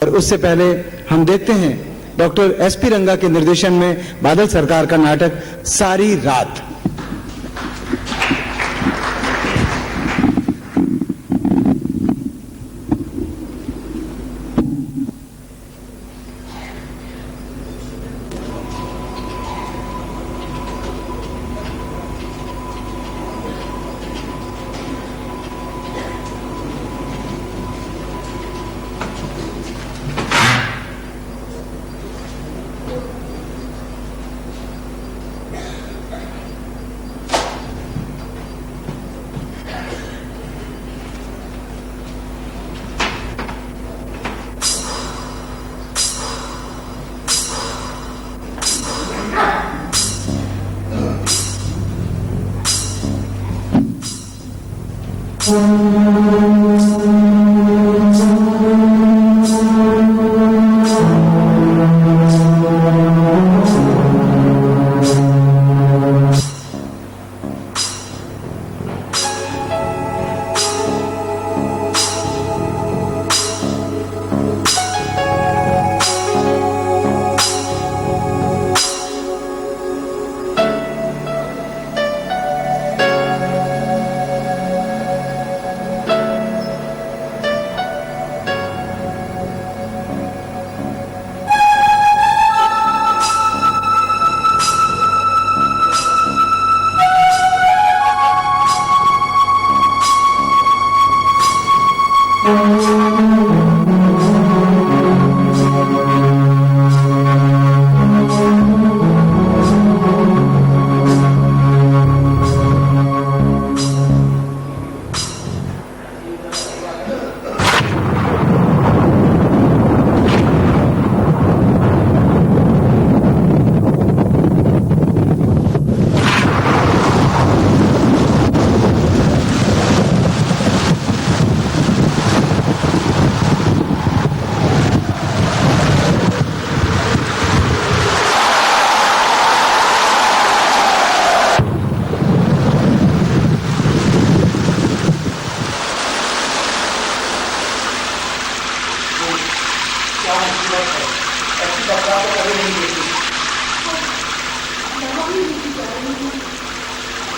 और उससे पहले हम देखते हैं डॉक्टर एसपी रंगा के निर्देशन में बादल सरकार का नाटक सारी रात।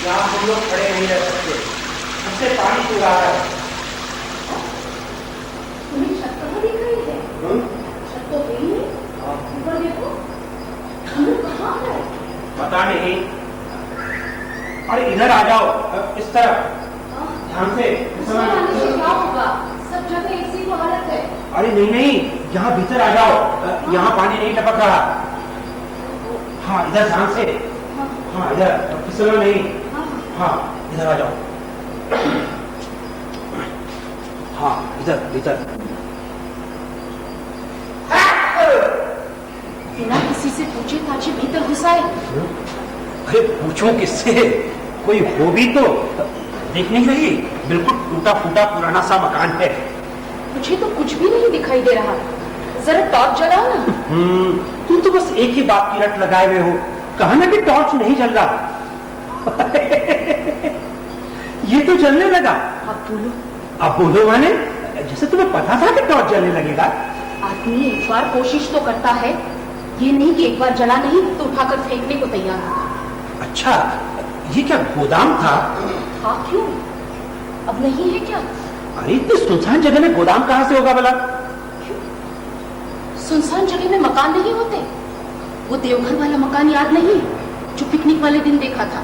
यहाँ हम लोग खड़े नहीं रह सकते, उससे पानी पूरा आ रहा है। तुम्हें छत कहाँ दिख रही है? छत तो गई है। ऊपर देखो, हम लोग कहाँ है? पता नहीं। अरे इधर आ जाओ, इस तरफ ध्यान से। इसमें आने से क्या होगा? सब जगह एक सी हालत है। अरे नहीं नहीं, यहाँ भीतर आ जाओ, यहाँ पानी नहीं टपक रहा। हाँ इधर ध्यान से। हाँ इधर फिसलो नहीं। हाँ इधर आ जाओ। हाँ इधर इधर। बिना किसी से पूछे ताजी भीतर घुसाए। अरे पूछो किससे? कोई हो भी तो देखने के लिए। बिल्कुल टूटा फूटा पुराना सा मकान है। मुझे तो कुछ भी नहीं दिखाई दे रहा। जरा टॉर्च जलाओ ना। तुम तो बस एक ही बात की रट लगाए हुए हो। कहा ना कि टॉर्च नहीं जल रहा। ये तो जलने लगा। अब बोलो। अब बोलो माने? जैसे तुम्हें पता था कि टॉर्च जलने लगेगा। आदमी एक बार कोशिश तो करता है, ये नहीं कि एक बार जला नहीं तो उठाकर फेंकने को तैयार होता। अच्छा, ये क्या गोदाम था? हाँ क्यों? अब नहीं है क्या? अरे इतनी सुनसान जगह में गोदाम कहाँ से होगा भला? सुनसान जगह में मकान नहीं होते। वो देवघर वाला मकान याद नहीं जो पिकनिक वाले दिन देखा था?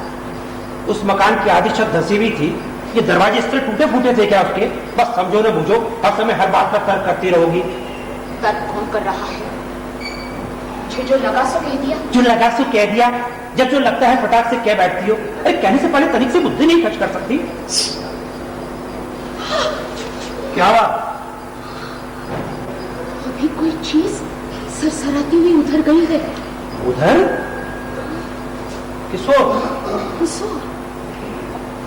उस मकान की आधी छत धसी हुई थी। ये दरवाजे इस तरह टूटे फूटे थे क्या उसके? बस समझो न बुझो, हर समय हर बात पर तर्क करती रहोगी। तर्क कौन कर रहा है? मुझे जो लगा सो कह दिया। जो लगा सो कह दिया? जब जो लगता है फटाक से कह बैठती हो। अरे कहने से पहले तनिक से बुद्धि नहीं खर्च कर सकती? क्या हुआ? अभी कोई चीज सरसराती हुई उधर गई है। उधर? किसो? किसो?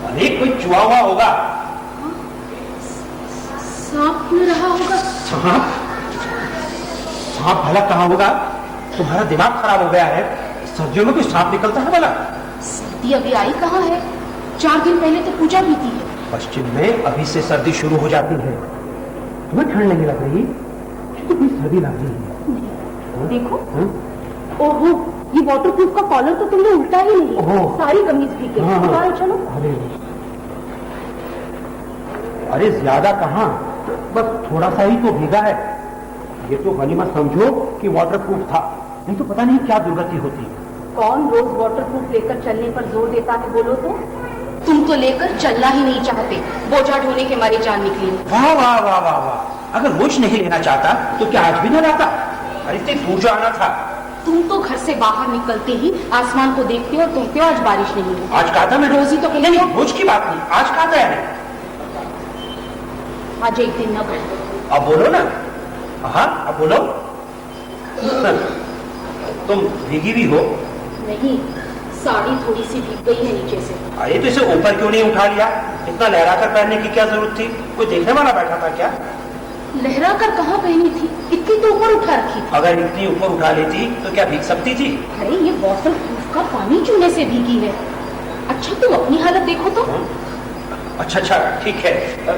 अरे कोई चुहा हुआ होगा। सांप न रहा होगा। सांप? सांप भला कहाँ होगा? तुम्हारा दिमाग खराब हो गया है। सर्दियों में कोई सांप निकलता है भला? सर्दी अभी आई कहाँ है? 4 दिन पहले तो पूजा भी थी है। पश्चिम में अभी से सर्दी शुरू हो जाती है। तुम्हें ठंड नहीं लग रही? कितनी सर्दी लग रही है। देखो, हाँ? ओहो, ये वाटरप्रूफ का कॉलर तो तुमने उल्टा ही नहीं, ओहो। सारी कमीज भीग गई। हाँ, हाँ। दोबारा चलो। अरे ज्यादा कहाँ, बस थोड़ा सा ही तो भीगा है। ये तो गनीमत समझो कि वाटरप्रूफ था, नहीं तो पता नहीं क्या दुर्गति होती। कौन रोज वाटरप्रूफ लेकर चलने पर जोर देता है बोलो तो? तुम तो लेकर चलना ही नहीं चाहते, बोझा ढोने के मारे जान निकली। वाह वाह वाह वाह वाह, अगर रोज नहीं लेना चाहता तो क्या आज भी न लाता? अरे इतनी दूर जाना था। तुम तो घर से बाहर निकलते ही आसमान को देखते हो और कहते हो आज बारिश नहीं हुई। आज कहा था मैं, रोज ही तो कहते हो। रोज की बात नहीं, आज कहा था मैंने। आज एक दिन न कहो। अब बोलो ना। हाँ अब बोलो। तुम भीगी भी हो। नहीं, साड़ी थोड़ी सी भीग गई है नीचे से। अरे तो इसे ऊपर क्यों नहीं उठा लिया? इतना लहरा कर पहनने की क्या जरूरत थी? कोई देखने वाला बैठा था क्या? लहरा कर कहाँ पहनी थी? इतनी तो ऊपर उठा रखी थी। अगर इतनी ऊपर उठा लेती तो क्या भीग सकती थी? अरे ये बॉटल प्रूफ का पानी चूने से भीगी है। अच्छा तुम अपनी हालत देखो तो। अच्छा अच्छा ठीक है,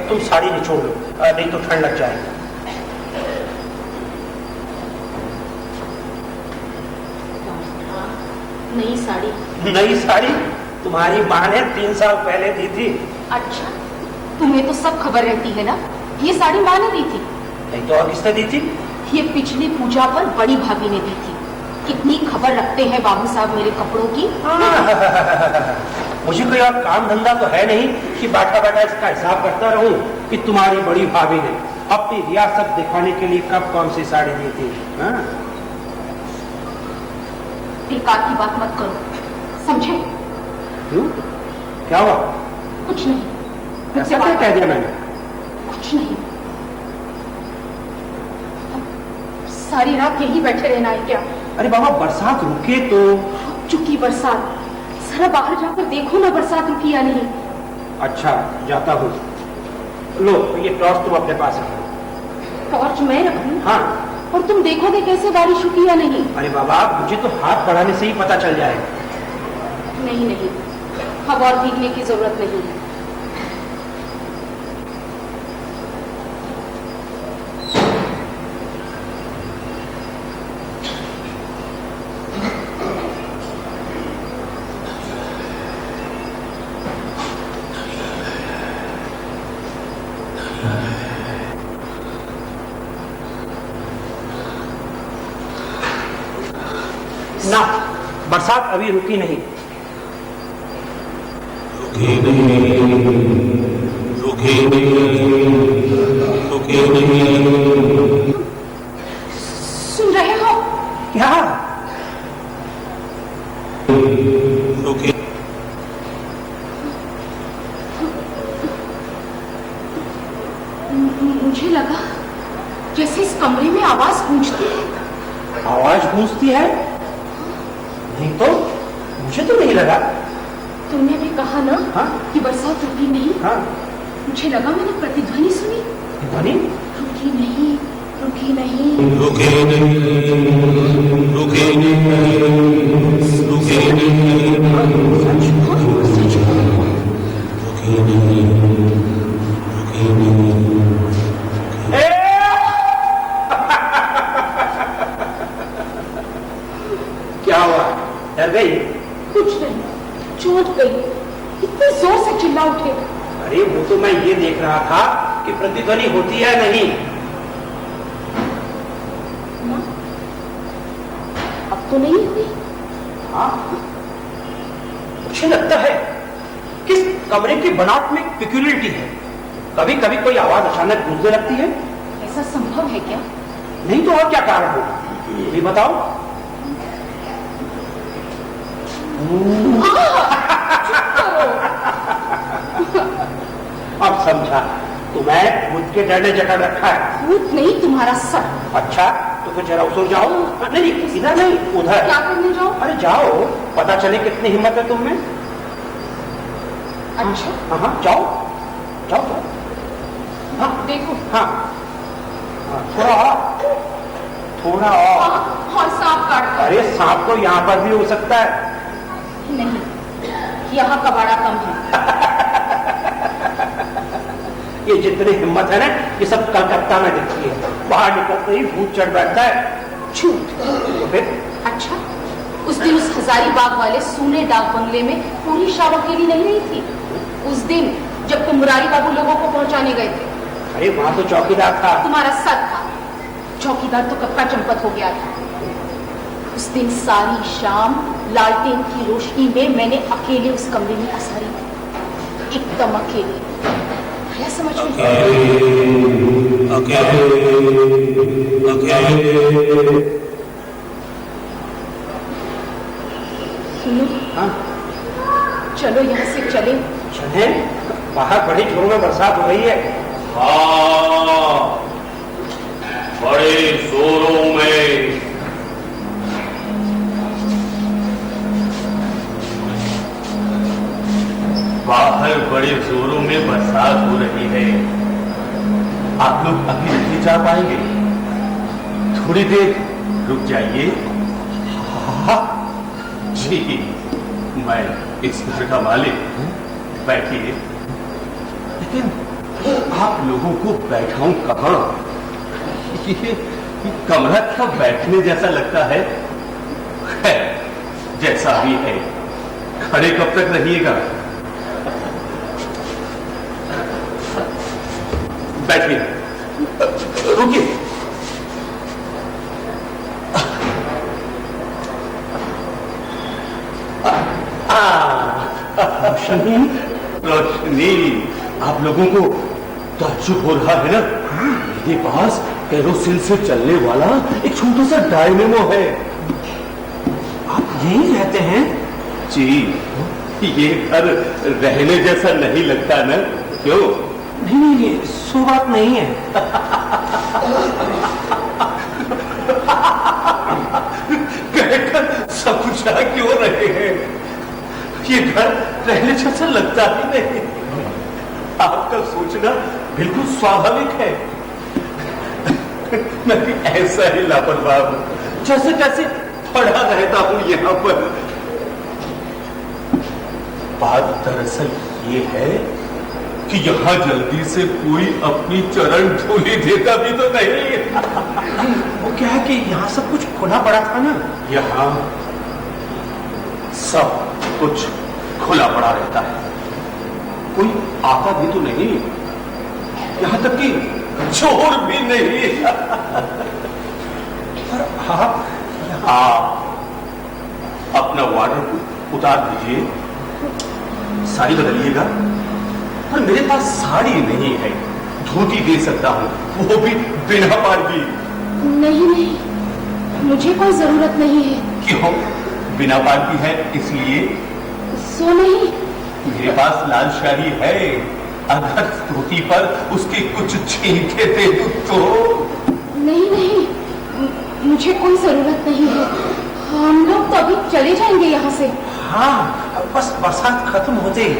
तुम साड़ी निचोड़ लो, नहीं तो ठंड लग जाएगी। नई साड़ी? नई साड़ी तुम्हारी माँ ने 3 साल पहले दी थी। अच्छा, तुम्हें तो सब खबर रहती है ना। ये साड़ी माँ ने दी थी? नहीं तो और किसने दी थी? ये पिछली पूजा पर बड़ी भाभी ने दी थी। कितनी खबर रखते हैं बाबू साहब मेरे कपड़ों की। मुझे कोई और काम धंधा तो है नहीं कि बैठा बैठा इसका हिसाब करता रहूं कि तुम्हारी बड़ी भाभी ने अपनी रियासत दिखाने के लिए कब कौन सी साड़ी दी थी। हाँ? बेकार की बात मत करो, समझे? क्यों? क्या हुआ? कुछ नहीं। ऐसा क्या कह दिया मैंने? कुछ नहीं। सारी रात यही बैठे रहना है क्या? अरे बाबा बरसात रुके तो। चुकी बरसात, जरा बाहर जाकर देखो ना बरसात रुकी या नहीं। अच्छा जाता हूँ। लो ये टॉर्च तुम अपने पास रखो। टॉर्च मैं रखूं? हाँ। और तुम देखोगे कैसे बारिश रुकी या नहीं? अरे बाबा मुझे तो हाथ बढ़ाने से ही पता चल जाएगा। नहीं नहीं, अब और भीगने की जरूरत नहीं है। ना, बरसात अभी रुकी नहीं। रुके नहीं, रुके नहीं, रुके नहीं। सुन रहे हो? क्या? रुके। मुझे लगा जैसे इस कमरे में आवाज गूंजती है। आवाज गूंजती है? नहीं तो, मुझे तो नहीं लगा। तुमने भी कहा ना हाँ? कि बरसात रुकी नहीं। हाँ? मुझे लगा मैंने प्रतिध्वनि सुनी। ध्वनि? रुकी नहीं, रुकी नहीं। रुके नहीं, रुके नहीं, रुके नहीं। सच बोलो, सच बोलो। रुके नहीं, रुके नहीं। क्या हुआ? डर गई? कुछ नहीं, चोट गई। इतने जोर से चिल्ला उठे। अरे वो तो मैं ये देख रहा था कि प्रतिध्वनि होती है नहीं। ना, अब तो नहीं हुई। हाँ? मुझे लगता है कि इस कमरे की बनावट में पिक्यूलियरिटी है। कभी कभी कोई आवाज अचानक गूंजने लगती है। ऐसा संभव है क्या? नहीं तो और क्या कारण होगा, ये भी बताओ। अब समझा, तुम्हें भूत के डर ने जकड़ रखा है। भूत नहीं, तुम्हारा सर। अच्छा तो फिर जरा उतर जाओ। नहीं इधर नहीं, उधर। क्या करने जाओ? अरे जाओ, पता चले कितनी हिम्मत है तुम में। अच्छा हाँ जाओ जाओ जाओ। हाँ देखो। हाँ, थोड़ा और, थोड़ा और। और सांप काट कर। अरे सांप तो यहाँ पर भी हो सकता है। नहीं, यहाँ कबाड़ा कम है। ये जितनी हिम्मत है ना, ये सब कलकत्ता में दिखती है, बाहर निकलते ही भूत चढ़ बैठता है। झूठ। तो फिर अच्छा, उस दिन उस हजारीबाग वाले सूने डाक बंगले में पूरी शाम अकेली नहीं रही थी? उस दिन जब तुम मुरारी बाबू लोगों को पहुंचाने गए थे? अरे वहां तो चौकीदार था। तुम्हारा सर था। चौकीदार तो कब का चंपत हो गया था। उस दिन सारी शाम लालटेन की रोशनी में मैंने अकेले उस कमरे में पसारी थी, एकदम अकेले। क्या समझ में? सुनो, हाँ चलो यहाँ से चले। चले? बाहर बड़ी जोरों में बरसात हो रही है। हाँ, बड़े जोरों में। बाहर बड़े जोरों में बरसात हो रही है। आप लोग अभी नहीं जा पाएंगे, थोड़ी देर रुक जाइए। हाँ जी, मैं इस घर का मालिक हूं, बैठिए। लेकिन आप लोगों को बैठाऊं कहां? ये कमरा क्या बैठने जैसा लगता है? जैसा भी है, खड़े कब तक रहिएगा? बैठिए, रुकिए। रोशनी, आप लोगों को ताज्जुब हो रहा है ना? मेरे पास केरोसिन से चलने वाला एक छोटा सा डायनेमो है। आप यहीं रहते हैं? जी, ये घर रहने जैसा नहीं लगता ना? क्यों? नहीं, सो बात नहीं है। कहकर समझा क्यों रहे हैं? ये घर रहने जैसा लगता ही नहीं। आपका सोचना बिल्कुल स्वाभाविक है। मैं भी ऐसा ही लापरवाह हूं, जैसे तैसे पड़ा रहता हूं यहाँ पर। बात दरअसल ये है कि यहाँ जल्दी से कोई अपनी चरण धूली देता भी तो नहीं। वो क्या है कि यहाँ सब कुछ खुला पड़ा था ना। यहाँ सब कुछ खुला पड़ा रहता है, कोई आता भी तो नहीं, यहाँ तक कि चोर भी नहीं। पर आप अपना वार्डरोब उतार दीजिए, साड़ी बदलिएगा। पर मेरे पास साड़ी नहीं है, धोती दे सकता हूँ, वो भी बिना पार की। नहीं नहीं, मुझे कोई जरूरत नहीं है। क्यों? बिना पार की है इसलिए? सो नहीं। मेरे पास लाल शाही है, अगर धोती पर उसके कुछ छींटे दे दूं तो? नहीं नहीं, मुझे कोई जरूरत नहीं है। हम लोग तो अभी चले जाएंगे यहाँ से। हाँ, बस बरसात खत्म होते ही।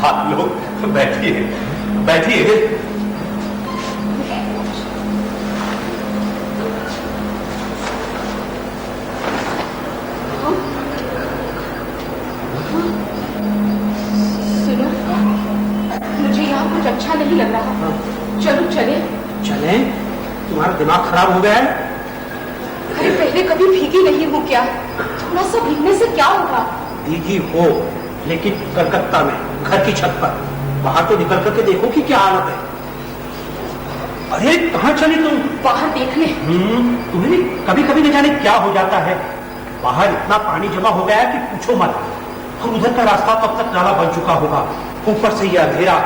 आप लोग बैठिए, बैठिए। सुनो, मुझे यहाँ कुछ अच्छा नहीं लग रहा। चलो चले। चले? तुम्हारा दिमाग खराब हो गया है? अरे पहले कभी भीगी नहीं हूँ क्या? थोड़ा सा भीगने से क्या होगा? भीगी हो, लेकिन कलकत्ता में, घर की छत पर। बाहर तो निकल करके देखो कि क्या हालत है। अरे कहाँ चली तुम? बाहर देखने। तुम्हें कभी कभी न जाने क्या हो जाता है। बाहर इतना पानी जमा हो गया है कि पूछो मत। और उधर का रास्ता तब तक नाला बन चुका होगा, ऊपर से यह अंधेरा।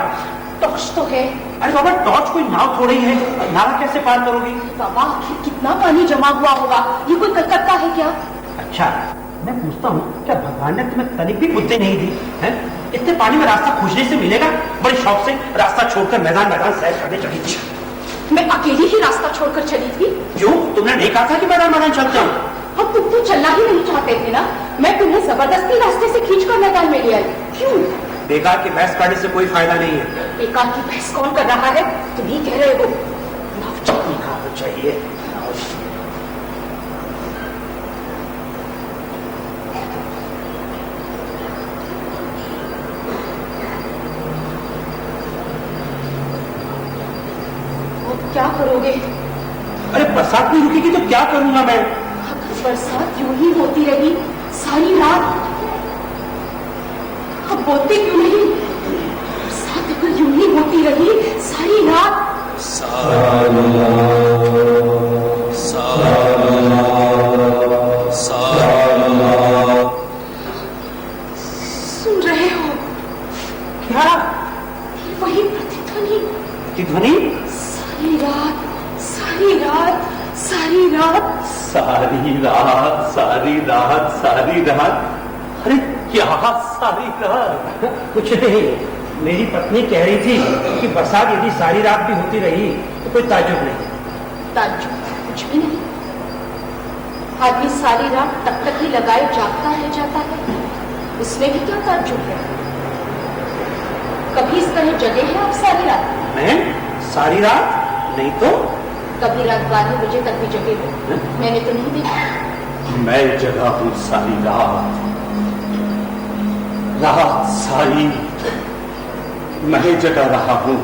टॉर्च तो है। अरे बाबा, टॉर्च कोई नाव थोड़ी है, नाला कैसे पार करोगी? बाबा, आखिर कितना पानी जमा हुआ होगा? ये कोई कलकत्ता है क्या? अच्छा, मैं पूछता हूँ, क्या भगवान ने तुम्हें तनिक भी बुद्धि नहीं दी है? इतने पानी में रास्ता खोजने से मिलेगा? बड़े शौक से रास्ता छोड़कर मैदान मैदान सैर करने चली थी। मैं अकेली ही रास्ता छोड़कर चली थी। क्यों? तुमने नहीं कहा था कि मैदान मैदान चलते हो? अब तुम तो चलना ही नहीं चाहते थे ना। मैं तुम्हें जबरदस्ती रास्ते से खींचकर मैदान में ले आई। क्यों? बेकार की बहस करने से कोई फायदा नहीं है। बेकार की बहस कौन कर रहा है? तुम ही कह रहे हो। चटनी खाना चाहिए। बरसात नहीं रुकेगी तो क्या करूंगा मैं? अगर बरसात यूं ही होती रही सारी रात, अब बोलते क्यों नहीं? बरसात अगर यूं ही होती रही सारी रात, सुन रहे हो क्या? वही प्रतिध्वनि, प्रतिध्वनि? सारी रात सारी रात सारी रात, सारी रात सारी रात सारी रात। अरे क्या सारी रात? कुछ नहीं, मेरी पत्नी कह रही थी कि बरसात यदि सारी रात भी होती रही तो कोई ताज्जुब नहीं। ताज्जुब कुछ भी नहीं। आदमी सारी रात तक तक ही लगाए जागता रह जाता है, उसमें भी क्या ताज्जुब है? कभी इस तरह जगे हैं आप सारी रात? मैं सारी रात? नहीं तो। कभी रात 12 बजे तक भी जगे हो? मैंने तो नहीं देखा। मैं जगा हूं सारी रात, रात सारी मैं जगा रहा हूं।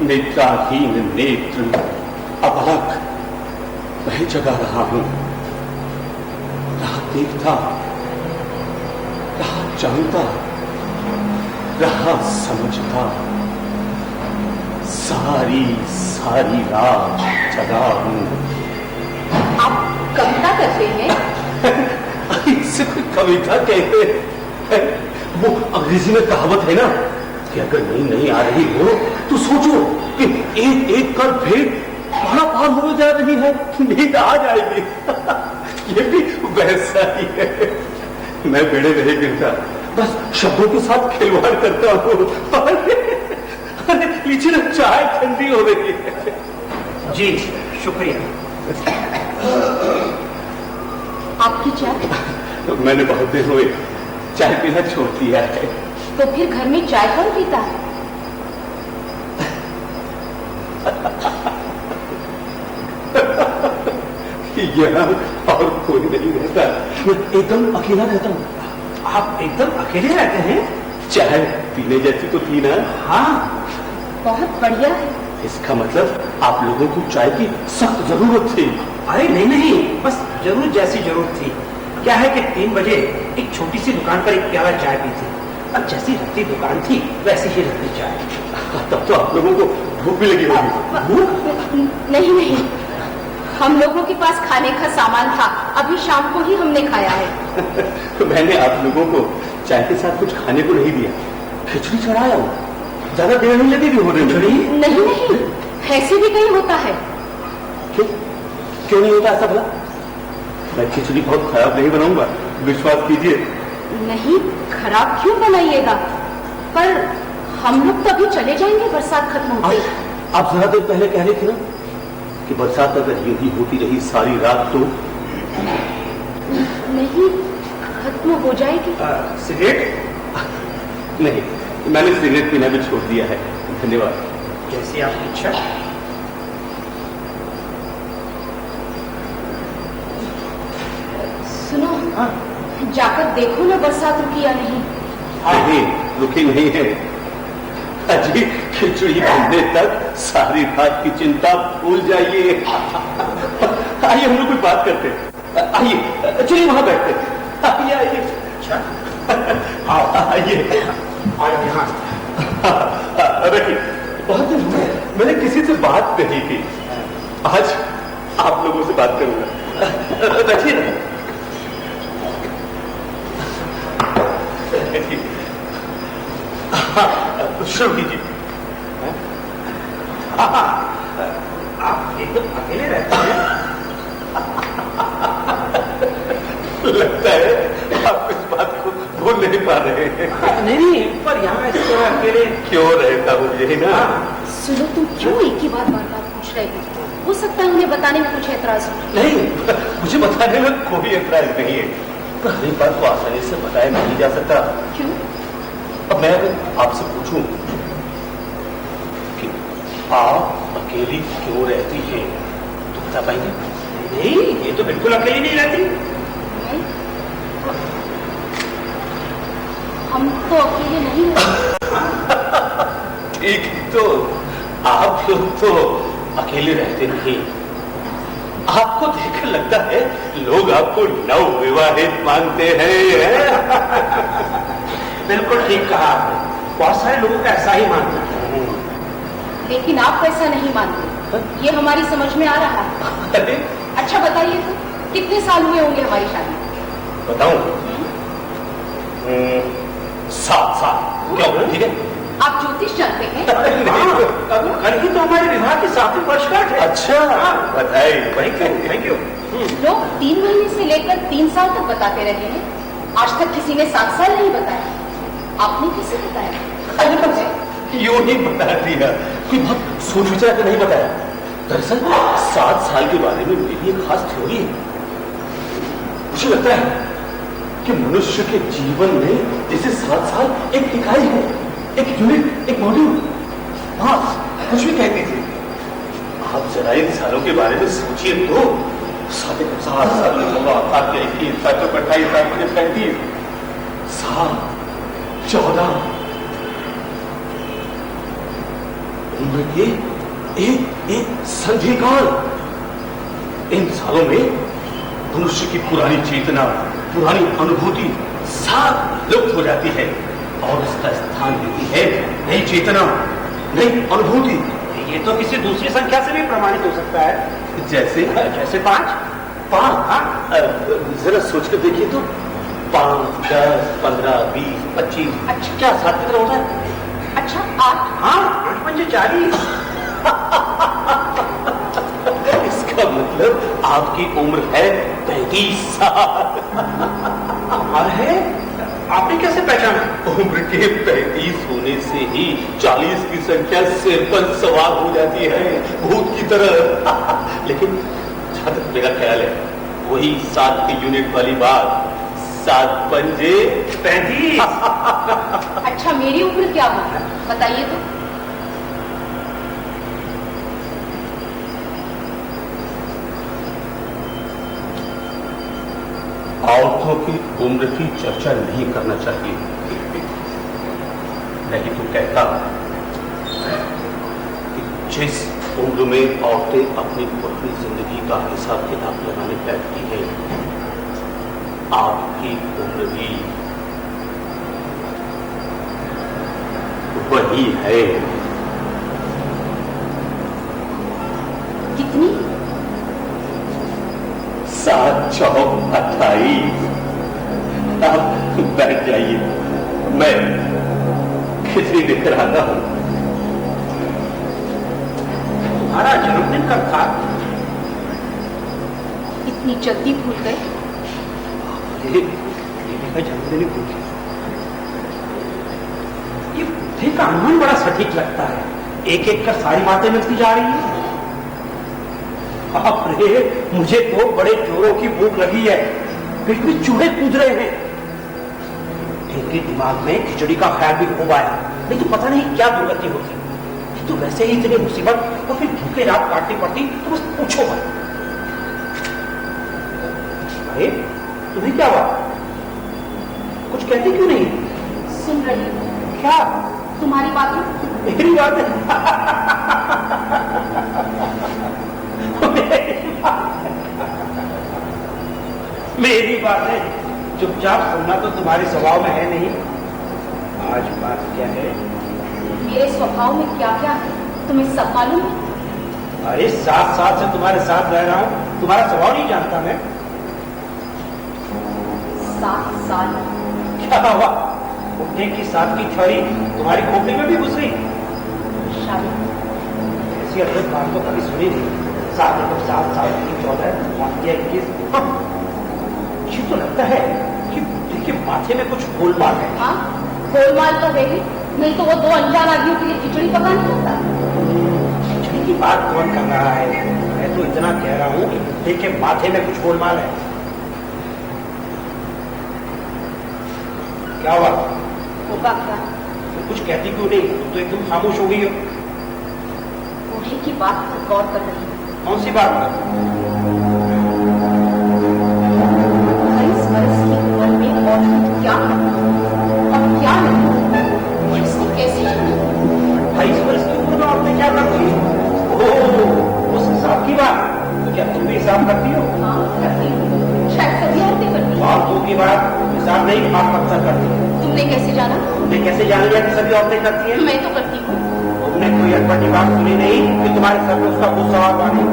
नेत्राहीन नेत्र अपलक मैं जगा रहा हूं। रात देखता, रात जानता, रात समझता, सारी सारी रात जगा हूं। आप कविता करते हैं? इसे कोई कविता कहते हैं? वो अंग्रेजी में कहावत है ना कि अगर नहीं आ रही हो तो सोचो कि एक एक कर भेद पार पार हो जा रही है, नींद आ जाएगी। ये भी वैसा ही है। मैं बेड़े नहीं गिरता, बस शब्दों के साथ खिलवाड़ करता हूँ। अरे लीजिए ना, चाय ठंडी हो रही है। जी शुक्रिया। आपकी चाय? मैंने बहुत दिन हुए चाय पीना छोड़ दिया है। तो फिर घर में चाय कौन पीता है? यहाँ और कोई नहीं रहता, मैं एकदम अकेला रहता हूँ। आप एकदम अकेले रहते हैं? चाय पीने जैसी तो थी ना? हाँ। बहुत बढ़िया है। इसका मतलब आप लोगों को चाय की सख्त जरूरत थी। अरे नहीं, बस जरूर जैसी जरूरत थी। क्या है कि 3 बजे एक छोटी सी दुकान पर एक प्याला चाय पी थी। अब जैसी रखती दुकान थी वैसी ही रखती चाय। तब तो आप लोगों को भूख भी लगी होगी। नहीं, हम लोगों के पास खाने का सामान था, अभी शाम को ही हमने खाया है। मैंने आप लोगों को चाय के साथ कुछ खाने को नहीं दिया, खिचड़ी चढ़ाया हूँ। ज्यादा देर नहीं लगेगी होने में। नहीं, ऐसे भी कहीं होता है। क्यों नहीं होता ऐसा भला? मैं खिचड़ी बहुत खराब नहीं बनाऊंगा, विश्वास कीजिए। नहीं, खराब क्यों बनाइएगा? पर हम लोग तो अभी चले जाएंगे बरसात खत्म होते ही। आप जरा देर पहले कह रही थी ना कि बरसात अगर यूं ही होती रही सारी रात तो नहीं, खत्म हो जाएगी। सिगरेट? नहीं, मैंने सिगरेट पीना भी छोड़ दिया है, धन्यवाद। जैसी आपकी इच्छा। सुनो, जाकर देखो ना बरसात रुकी या नहीं। नहीं, रुकी नहीं है। अजी खिचड़ी बनने तक सारी रात की चिंता भूल जाइए। आइए हम लोग कोई बात करते हैं। आइए चलिए वहां बैठते हैं। आइए आइए और यहाँ रखिए। बहुत दिन हुए मैंने किसी से बात नहीं की, आज आप लोगों से बात करूंगा। रखिए ना। शुरू कीजिए। आप एकदम अकेले रहते हैं? लगता है आप इस बात को भूल नहीं पा रहे हैं। नहीं, पर यहाँ इस तरह अकेले क्यों रहता हूँ यही ना? सुनो, तुम क्यों एक ही बात बार बार पूछ रहे हो सकता है उन्हें बताने में कुछ ऐतराज हो। नहीं, मुझे बताने में कोई ऐतराज नहीं है, पर हर एक बात को आसानी से बताया नहीं जा सकता। क्यों? अब मैं आपसे पूछूं कि आप अकेली क्यों रहती हैं, तो बता पाएंगे? नहीं, ये तो बिल्कुल अकेली नहीं रहती। नहीं? हम तो अकेले नहीं रहते। ठीक, तो आप लोग तो अकेले रहते नहीं। आपको देखकर लगता है लोग आपको नवविवाहित मानते हैं। बिल्कुल ठीक कहा आपने, बहुत सारे लोगों का ऐसा ही मानना है। लेकिन आप ऐसा नहीं मानते, ये हमारी समझ में आ रहा है। अरे अच्छा बताइए तो, कितने साल हुए होंगे हमारी शादी? बताऊं? 7 साल। क्यों? ठीक है। आप ज्योतिष जानते हैं? कल ही तो हमारे विवाह की 7वीं वर्षगांठ है। अच्छा, बधाई। Thank you. लोग 3 महीने से लेकर 3 साल तक बताते रहे हैं, आज तक किसी ने 7 साल नहीं बताया। आपने किसे बताया? यूं ही बता दिया, कोई बहुत सोच विचार कर नहीं बताया। दरअसल 7 साल के बारे में मेरी एक खास थ्योरी है। मुझे लगता है कि मनुष्य के जीवन में जैसे 7 साल एक इकाई है, एक यूनिट, एक मॉड्यूल। हाँ, कुछ भी कह दीजिए। आप जरा इन सालों के बारे में सोचिए तो। 7 साल 7 21 7 28 7 35 साल 14 उम्र के एक संधिकाल। इन सालों में मनुष्य की पुरानी चेतना, पुरानी अनुभूति सब लुप्त हो जाती है और उसका स्थान लेती है नई चेतना, नई अनुभूति। ये तो किसी दूसरी संख्या से भी प्रमाणित हो सकता है। जैसे 5। हाँ, जरा सोच कर देखिए तो। 5 10 15 20 25। अच्छा। क्या 7 की तरह होता है? अच्छा 8। हाँ, 8 पंजे 40। इसका मतलब आपकी उम्र है 35 साल। और है, आपने कैसे पहचाना? उम्र के 35 होने से ही 40 की संख्या सिर पर सवार हो जाती है, भूत की तरह। लेकिन जहां तक मेरा ख्याल है, वही 7 की यूनिट वाली बात, 7 पंजे 35। अच्छा मेरी उम्र क्या होगी बताइए तो? औरतों की उम्र की चर्चा नहीं करना चाहिए। नहीं तो कहता कि जिस उम्र में औरतें अपनी पूरी जिंदगी का हिसाब किताब लगाने बैठती है, आपकी उम्र भी वही है। कितनी? 7 चौक 28। आप बैठ जाइए, मैं खिचड़ी लेकर आता हूं। तुम्हारा जन्मदिन कब था? इतनी जल्दी भूल गए? ये मेरा जन्मदिन ही भूल गया। ये बुद्धि का अनुमान बड़ा सटीक लगता है, एक एक कर सारी बातें मिलती जा रही है। बाप रे, मुझे तो बड़े जोरों की भूख लगी है, पेट में चूहे कूद रहे हैं। इनके दिमाग में खिचड़ी का ख्याल भी हो पाया, नहीं तो पता नहीं क्या दुर्गति होती। ये तो वैसे ही इतनी मुसीबत और फिर भूखे रात काटनी पड़ती तो बस पूछो मत। अरे तुम्हें क्या हुआ? कुछ कहती क्यों नहीं? सुन रही हूँ। क्या? तुम्हारी बातें। मेरी बात है। मेरी बात है, चुपचाप सुनना तो तुम्हारे स्वभाव में है नहीं। आज बात क्या है? मेरे स्वभाव में क्या क्या है तुम्हें सब मालूम है? अरे 7 साल से तुम्हारे साथ रह रहा हूं, तुम्हारा स्वभाव नहीं जानता मैं। 7 साल? क्या हुआ? उठने की 7 की थ्योरी तुम्हारी खोपड़ी में भी घुस गई? शायद। ऐसी अद्भुत बात तो कभी सुनी नहीं। 7 7 14 21। ये तो लगता है कि बुद्धि के माथे में कुछ गोलमाल है। हाँ, गोलमाल तो है ही, नहीं तो वो 2 अनजान आदमियों के लिए खिचड़ी पकाने लगता। खिचड़ी की बात कौन कर रहा है? मैं तो इतना कह रहा हूं कि बुद्धि के माथे में कुछ गोलमाल है। क्या हुआ? होगा क्या? तो कुछ कहती क्यों नहीं? तो एकदम खामोश हो गई हो। बूढ़े की बात पर गौर कर रही हूँ। कौन सी बात पर? 22 वर्ष की उम्र में और क्या और क्या नहीं, इसको कैसे? 28 वर्ष की उम्र में आपने क्या कर दी? ओह, हिसाब करती हो? हाँ करती हूँ, शायद सभी औरतें करती हैं। और तू की बात हिसाब नहीं, आप अक्सर करती हो। तुमने कैसे जाना? तुमने कैसे जान लिया कि सभी औरतें करती हैं? मैं तो करती हूँ। तुमने कोई अटपटी बात सुनी नहीं कि तुम्हारे सर में उसका भूत सवार हुआ नहीं?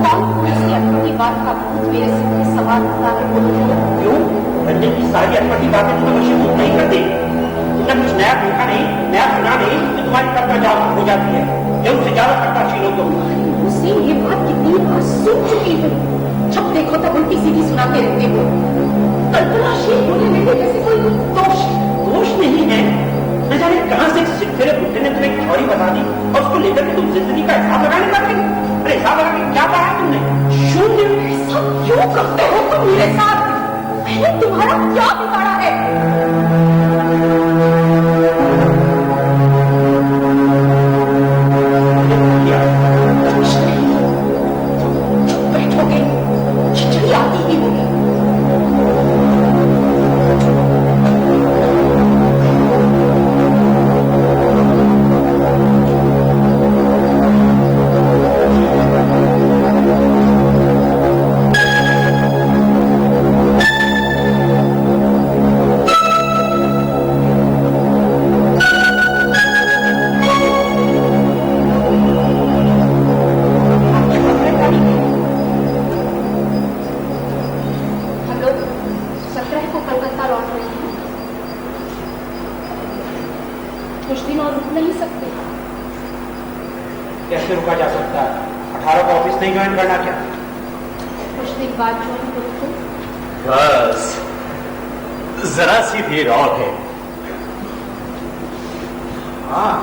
कौन सी अटपटी बात का भूत मेरे सिर में सवार होता है बोलो जरा। क्यों? रंजन की सारी अटपटी बातें तुम्हें वशीभूत नहीं करती? तुमने कुछ नया देखा नहीं, नया सुना नहीं कि तुम्हारी कल्पना जाल हो जाती है। ये उनसे ज्यादा कल्पनाशील हो तुम। मुझसे ये बात कितनी बार सुन चुकी हूँ, जब देखो तब उल्टी सीधी सुनाते रहते हो। कल्पनाशील होने में जैसे कोई दोष नहीं है। न जाने कहां से सिरफिरे बुड्ढे ने तुम्हें थ्योरी बता दी और उसको लेकर के तुम जिंदगी का हिसाब लगाने लग गई। अरे हिसाब लगा के क्या पाया तुमने? शून्य। सब क्यों करते हो तुम मेरे साथ? मैंने तुम्हारा क्या बिगाड़ा है? कुछ नहीं, चुप बैठोगे, खिचड़ी आती ही होगी। कुछ दिन और रुक नहीं सकते? कैसे रुका जा सकता है? 18 को ऑफिस नहीं ज्वाइन करना क्या? कुछ दिन बाद ज्वाइन करो तो? बस जरा सी देर और है। हाँ,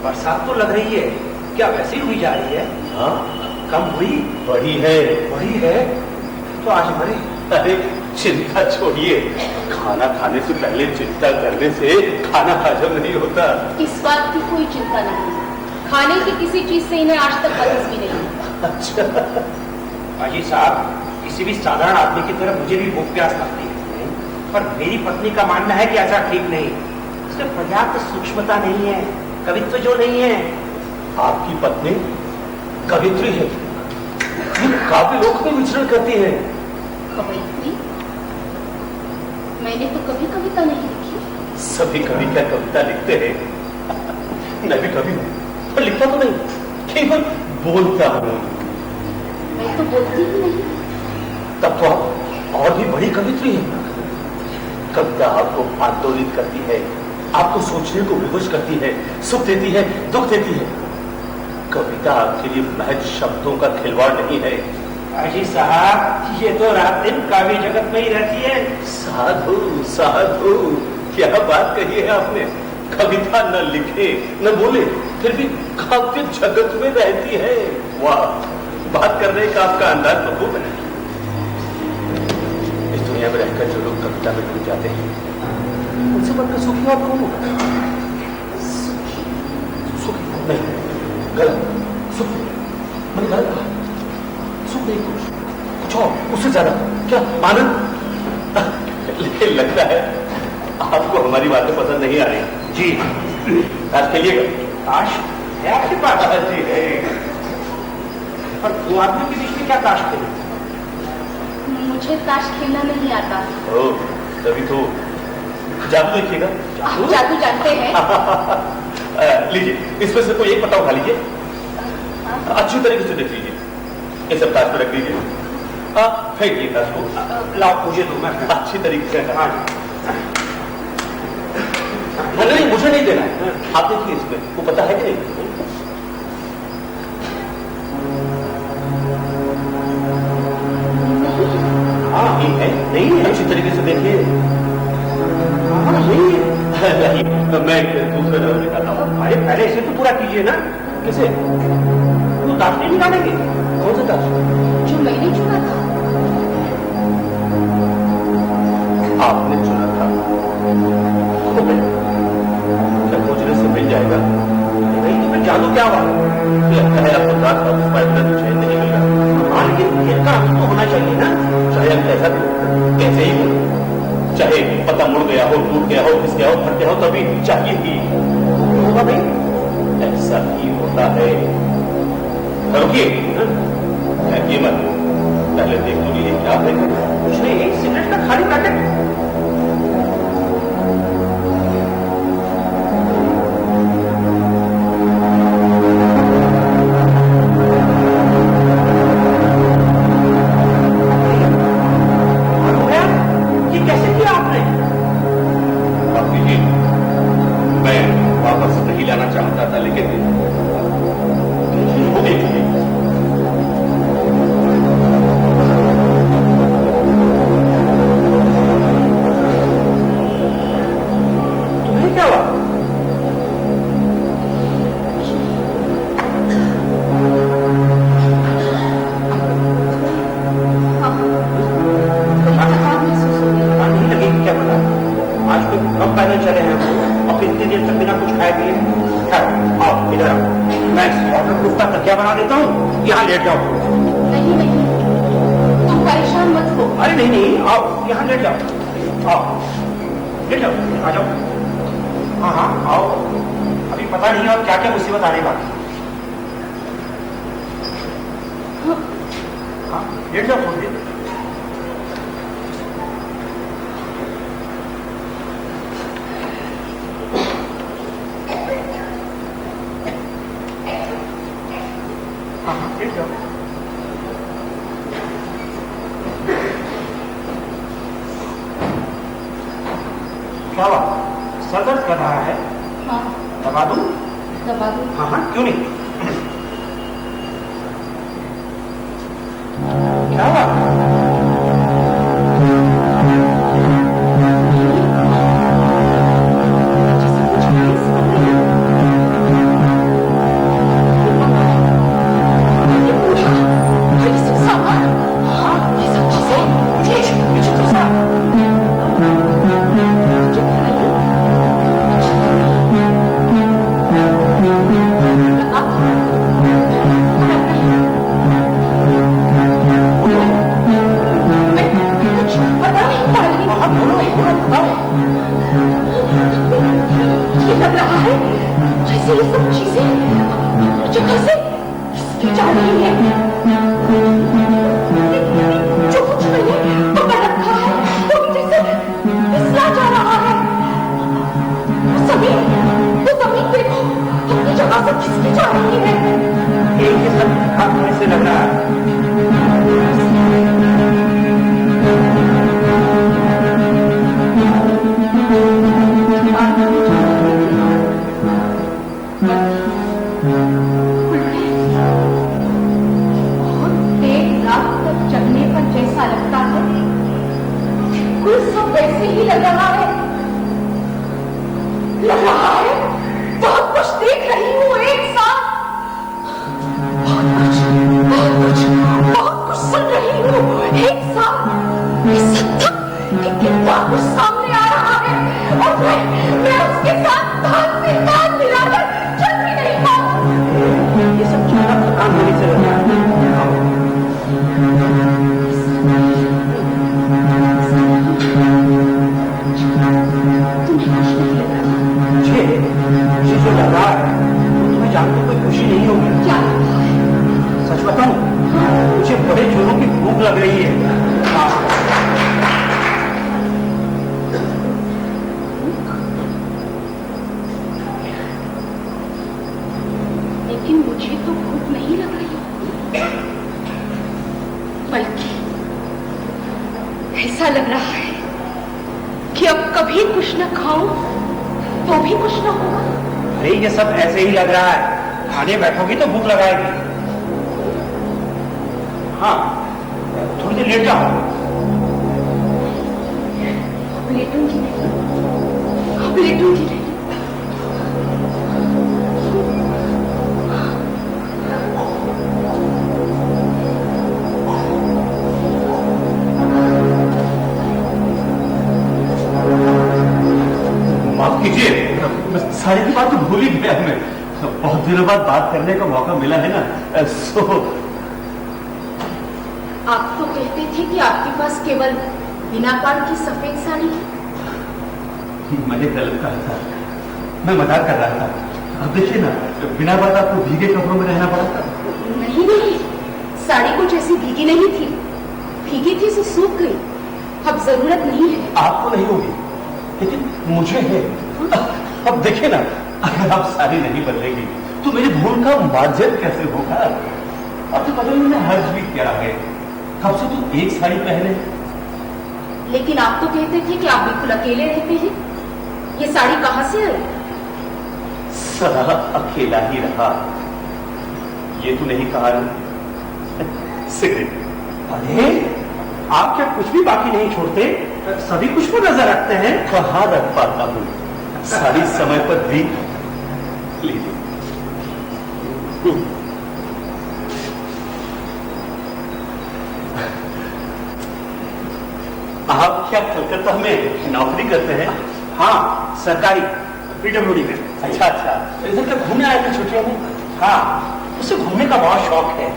बरसात तो लग रही है, क्या वैसे ही हुई जा रही है? हाँ कम हुई? बड़ी है। बड़ी है तो आज मरे। अरे चिंता छोड़िए, खाना खाने से पहले चिंता करने से खाना हजम नहीं होता। इस बात की कोई चिंता नहीं, खाने की किसी चीज से इन्हें आज तक बदस भी नहीं। अच्छा अजी साहब, किसी भी साधारण आदमी की तरह मुझे भी भूख प्यास लगती है, पर मेरी पत्नी का मानना है कि ऐसा ठीक नहीं। उसमें पर्याप्त सूक्ष्मता नहीं है, कवित्व जो नहीं है। आपकी पत्नी कवित्री है, ये काफी लोग में विचरण करती है। कवित्री? मैंने तो कभी कविता नहीं लिखी। सभी कवि क्या कविता लिखते हैं? मैं भी कवि हूँ, पर लिखता तो नहीं, केवल बोलता हूँ। मैं तो बोलती ही नहीं। तब तो आप और भी बड़ी कवित्री हैं। कविता आपको आंदोलित करती है, आपको सोचने को विवश करती है, सुख देती है, दुख देती है। कविता आपके लिए महज शब्दों का खिलवाड़ नहीं है। अजी साहब, ये तो रात दिन काव्य जगत में ही रहती है। साधु साधु, क्या बात कही है आपने। कविता न लिखे न बोले, फिर भी काव्य जगत में रहती है। वाह, बात करने का आपका अंदाज तो खूब है। इस दुनिया में रहकर जो लोग कविता में डूब जाते हैं, उनसे बढ़कर सुखी और कौन होगा? सुखी नहीं, गलत। सुख मैंने गलत कहा। सुख नहीं, कुछ और, उससे ज्यादा क्या आनंद। लेकिन लगता है आपको हमारी बातें पसंद नहीं आ रही। जी, ताश खेलिएगा? ताश है आपके पास? जी है। पर दो आदमियों के बीच में क्या ताश खेले? मुझे ताश खेलना नहीं आता। ओ, तभी तो जादू देखिएगा। आप जादू जानते हैं? लीजिए, इसमें से कोई एक पत्ता उठा लीजिए, अच्छी तरीके से देख लीजिए। ये सब ताश पर रख दीजिए, फेंकिए ताश को। लाओ मुझे दो, मैं अच्छी तरीके से। हाँ नहीं, मुझे नहीं देना है। आप देखिए इसमें, वो पता है कि नहीं? हाँ, ये है। नहीं है, अच्छी तरीके से देखिए। हाँ, यही है। नहीं, तो मैं दूसरा जगह दिखाता हूँ। अरे पहले इसे तो पूरा कीजिए ना। किसे? वो ताश नहीं निकालेंगे? कौन सा ताश? जो मैंने चुना था। आपने चुना था, क्या खोजने से मिल जाएगा? नहीं तो फिर जादू क्या हुआ? लगता है आपको रात का उस पर चैन नहीं मिल रहा। हाँ, लेकिन खेल का अंत तो होना चाहिए ना। चाहे हम कैसा भी हो, कैसे ही हो, चाहे पता मुड़ गया हो, टूट गया हो, फिस गया हो, फट गया हो, तभी चाहिए ही होगा भाई। ऐसा ही होता है। रुकिए, ये मत, पहले देख लो ये क्या है। कुछ नहीं, एक सिगरेट का खाली पैकेट। चाहता था लेकिन हो गई। तुम्हें क्या हुआ? नहीं लगेगी क्या पता, आज तो कम पैदल चले हैं और इतनी देर तक बिना कुछ खाए पिए। आओ इधर आओ, मैं वाटर प्रूफ का तकिया बना देता हूँ, यहाँ लेट जाओ। नहीं नहीं, तुम परेशान मत हो। अरे नहीं नहीं, आओ यहाँ लेट जाओ। आओ लेट जाओ, आ जाओ। हाँ हाँ आओ, अभी पता नहीं और क्या क्या मुसीबत आने वाली। हाँ लेट जाओ थोड़ी देर। क्या हुआ? सर दर्द कर रहा है? हाँ दबा दूं? दबा दो। हाँ हाँ क्यों नहीं। क्या हुआ? लग रहा है जैसे ये सब चीजें जगह से इसकी जा रही है। जो कुछ मैंने पकड़ रखा है वो जैसे फिसला जा रहा है। वो जमीन देखो अपनी जगह से खिसकी जा रही है। ये सब अब कैसे लग रहा है? वैसे ही लग रहा है बहुत कुछ देख रही हूँ एक साथ। बहुत कुछ सुन रही हूँ एक साथ। बहुत कुछ सामने आ रहा है और मैं उसके साथ हाथ से हाथ मिलाकर चल भी नहीं पाऊँ। ये सब चेहरा थकान होने से लग रहा है। जो लग रहा है तुम्हें जानकर कोई खुशी नहीं होगी। क्या? सच बताऊं, मुझे बड़े जोरों की भूख लग रही है। लेकिन मुझे तो भूख नहीं लग रही, बल्कि ऐसा लग रहा है कि अब कभी कुछ न खाऊं तो भी कुछ न होगा। अरे ये सब ऐसे ही लग रहा है, खाने बैठोगी तो भूख लगाएगी। हाँ थोड़ी देर लेट जाओ। अब लेटूंगी नहीं, अब लेटूंगी नहीं। माफ कीजिए, सारी की बात तो भूल ही गया मैं। बहुत दिनों बाद बात करने का मौका मिला है ना, सो आप तो कहते थे कि आपके पास केवल बिना पार की सफेद साड़ी है। मैंने गलत कहा था, मैं मजाक कर रहा था। अब देखिए ना, बिना बात आपको भीगे कपड़ों में रहना पड़ा था। नहीं नहीं, साड़ी कुछ ऐसी भीगी नहीं थी, सूखी से सूख गई, अब जरूरत नहीं है। आपको नहीं होगी, लेकिन मुझे है। अब देखिए ना, अगर आप साड़ी नहीं बदलेंगी तो मेरे भूल का मार्जन कैसे होगा? अब तो बदलने में हर्ज भी क्या है? कब से तुम एक साड़ी पहने? लेकिन आप तो कहते थे कि आप बिल्कुल अकेले रहते हैं, ये साड़ी कहां से आई? सदा अकेला ही रहा, ये तो नहीं कहा ना। सिगरेट। अरे आप क्या कुछ भी बाकी नहीं छोड़ते? सभी कुछ पर नजर रखते हैं। कहाँ रख पाता हूँ? सारी समय पर दी। लीजिए। आप क्या कलकत्ता में नौकरी करते हैं? हाँ, सरकारी पीडब्ल्यूडी में। अच्छा अच्छा, इधर क्या घूमने आए थे छुट्टियों में? हाँ, उसे घूमने का बहुत शौक है,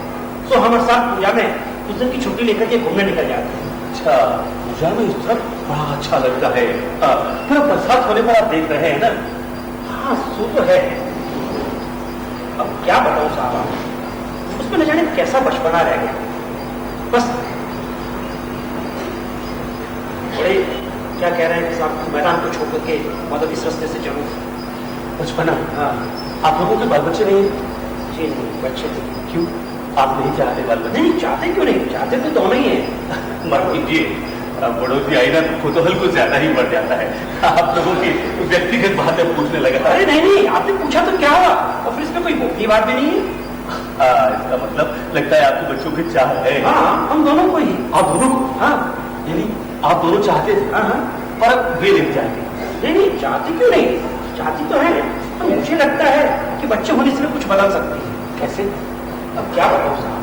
तो हम हर साल पूजा में कुछ दिन की छुट्टी लेकर के घूमने निकल जाते हैं। अच्छा, पूजा में इस तरफ बड़ा अच्छा लगता है। फिर बरसात होने पर आप देख रहे हैं ना? हाँ, सो तो है। अब क्या बताऊं साहब आपको, उसमें न जाने कैसा बचपना रह गया। बस बड़े क्या कह रहे हैं कि साहब, मैदान को छोड़ करके मतलब इस रास्ते से चलो। बचपना? हाँ। आप लोगों के बाल बच्चे नहीं हैं? जी नहीं, बच्चे थे। क्यों? आप नहीं चाहते बाल बच्चे? नहीं, चाहते क्यों नहीं? चाहते तो दोनों ही हैं। मत कीजिए, बढ़ोतरी आई ना, कुतूहल कुछ ज्यादा ही बढ़ जाता है। आप लोगों की व्यक्तिगत बातें पूछने लगा। अरे नहीं नहीं, आपने पूछा तो क्या हुआ, और फिर इसमें कोई गोपनीय बात भी नहीं है। इसका मतलब लगता है आपके बच्चों की चाह है। हाँ, हम दोनों को ही। आप दोनों को? हाँ। यानी आप दोनों चाहते थे? हाँ हाँ। पर वे नहीं चाहते? नहीं नहीं, चाहती क्यों नहीं, चाहती तो है, तो मुझे लगता है कि बच्चे होने से कुछ बदल सकते हैं। कैसे? अब क्या बताऊं साहब,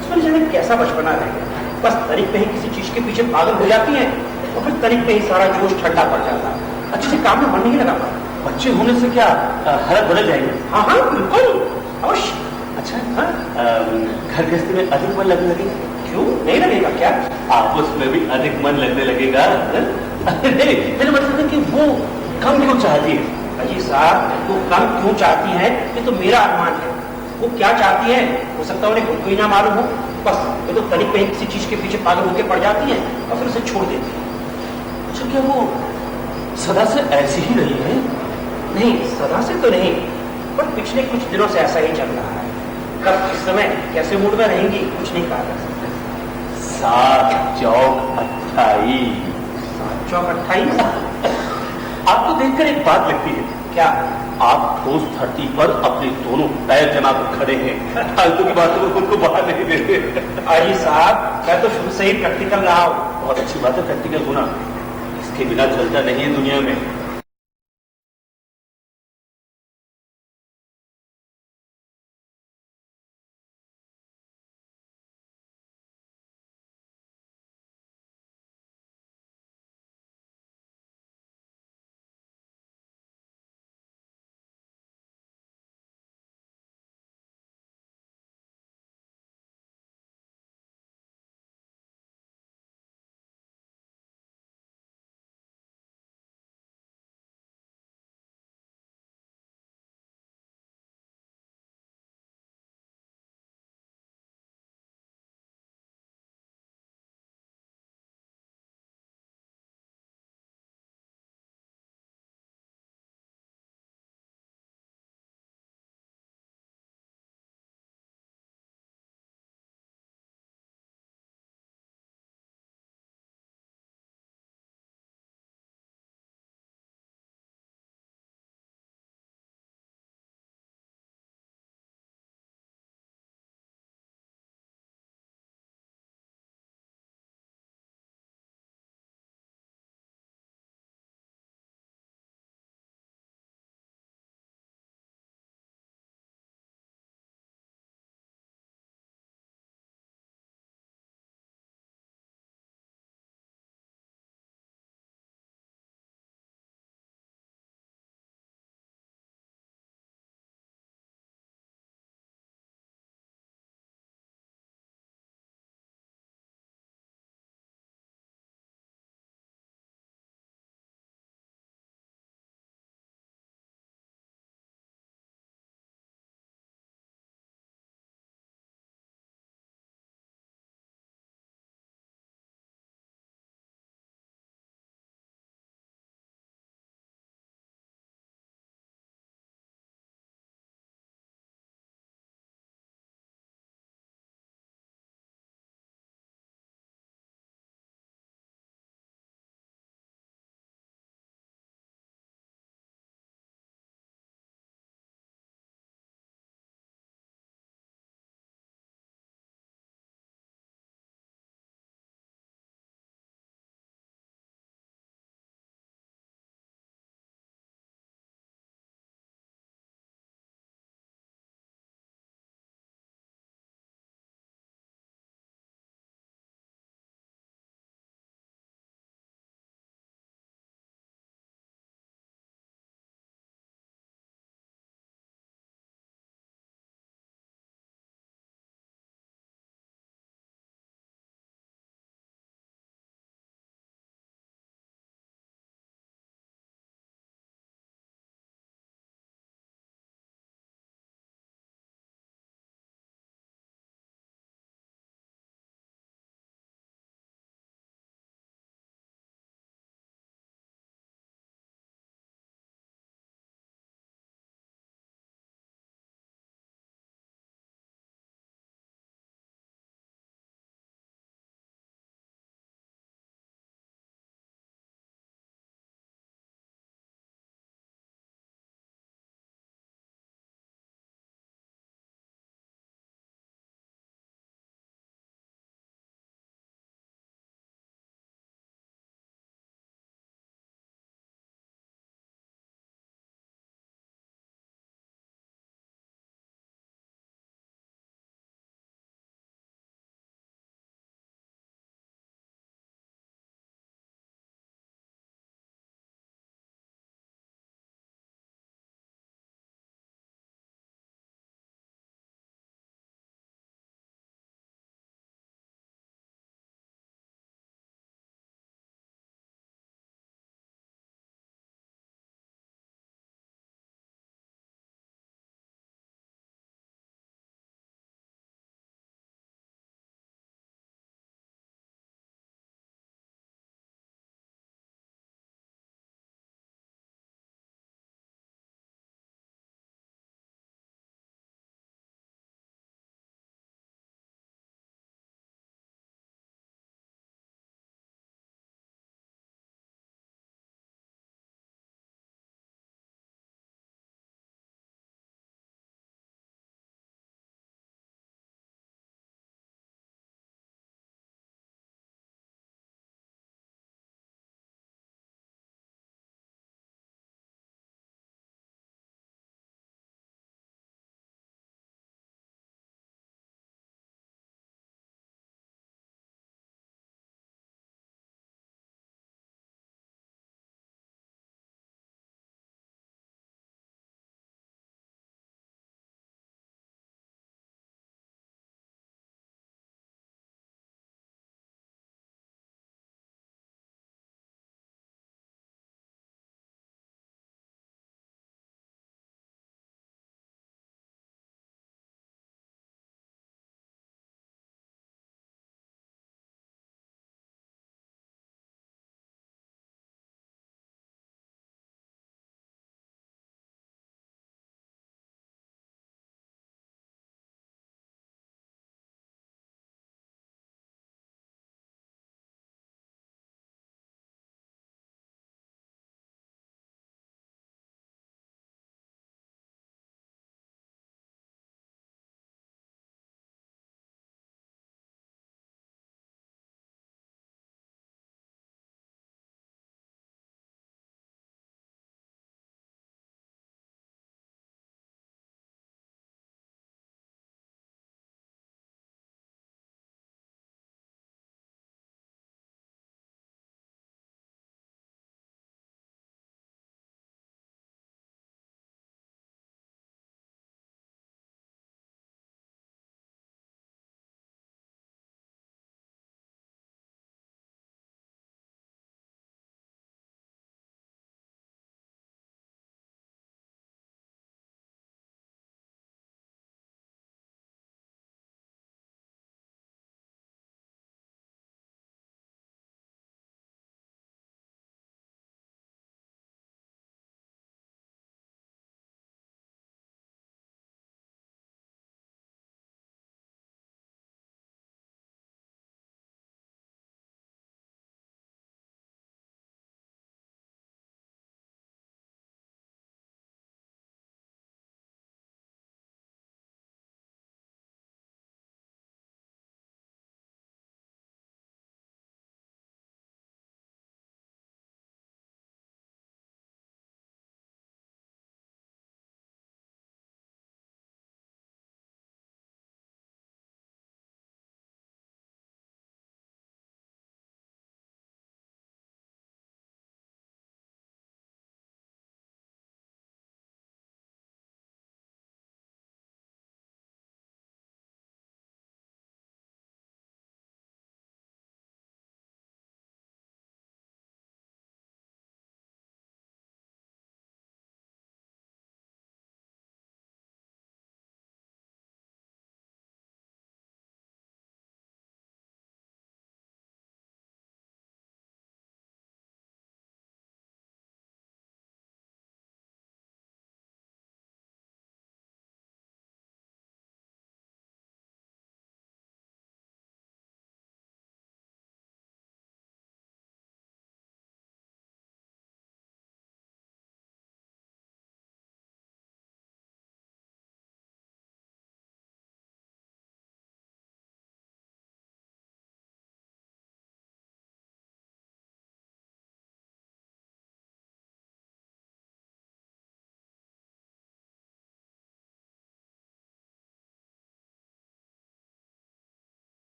उसमें जाने कैसा बचपना रह गया। बस तरीक पे ही किसी चीज के पीछे पागल हो जाती है, और फिर तरीक पे ही सारा जोश ठंडा पड़ जाता है। अच्छे से काम में मन नहीं लगा पाता। बच्चे होने से क्या हालत बदल जाएंगे? हाँ हाँ, बिल्कुल अवश्य। अच्छा, हाँ, घर गृहस्थी में अधिक मन लगने लगेगा? क्यों नहीं लगेगा? क्या आपस में भी अधिक मन लगने लगेगा? नहीं, मेरा मतलब है कि वो कम क्यों चाहती है? अजी साहब, वो कम क्यों चाहती है ये तो मेरा अनुमान है। वो क्या चाहती है हो सकता है उन्हें खुद को ही ना मालूम हो। बस ये तो तरीक पे ही किसी चीज के पीछे पागल होकर पड़ जाती है और फिर उसे छोड़ देती है। अच्छा, क्या वो सदा से ऐसी ही रही है? नहीं, सदा से तो नहीं, पर पिछले कुछ दिनों से ऐसा ही चल रहा है। कब किस समय कैसे मूड में रहेंगी कुछ नहीं कहा जा सकता। 7 चौक 28। 7 चौक 28? आपको देखकर एक बात लगती है। क्या? आप ठोस धरती पर अपने दोनों पैर जमा कर खड़े हैं, फालतू की बातों में खुद को बाहर नहीं देते। अजी साहब, मैं तो शुरू से ही प्रैक्टिकल रहा हूँ। बहुत अच्छी बात है प्रैक्टिकल होना, इसके बिना चलता नहीं है दुनिया में।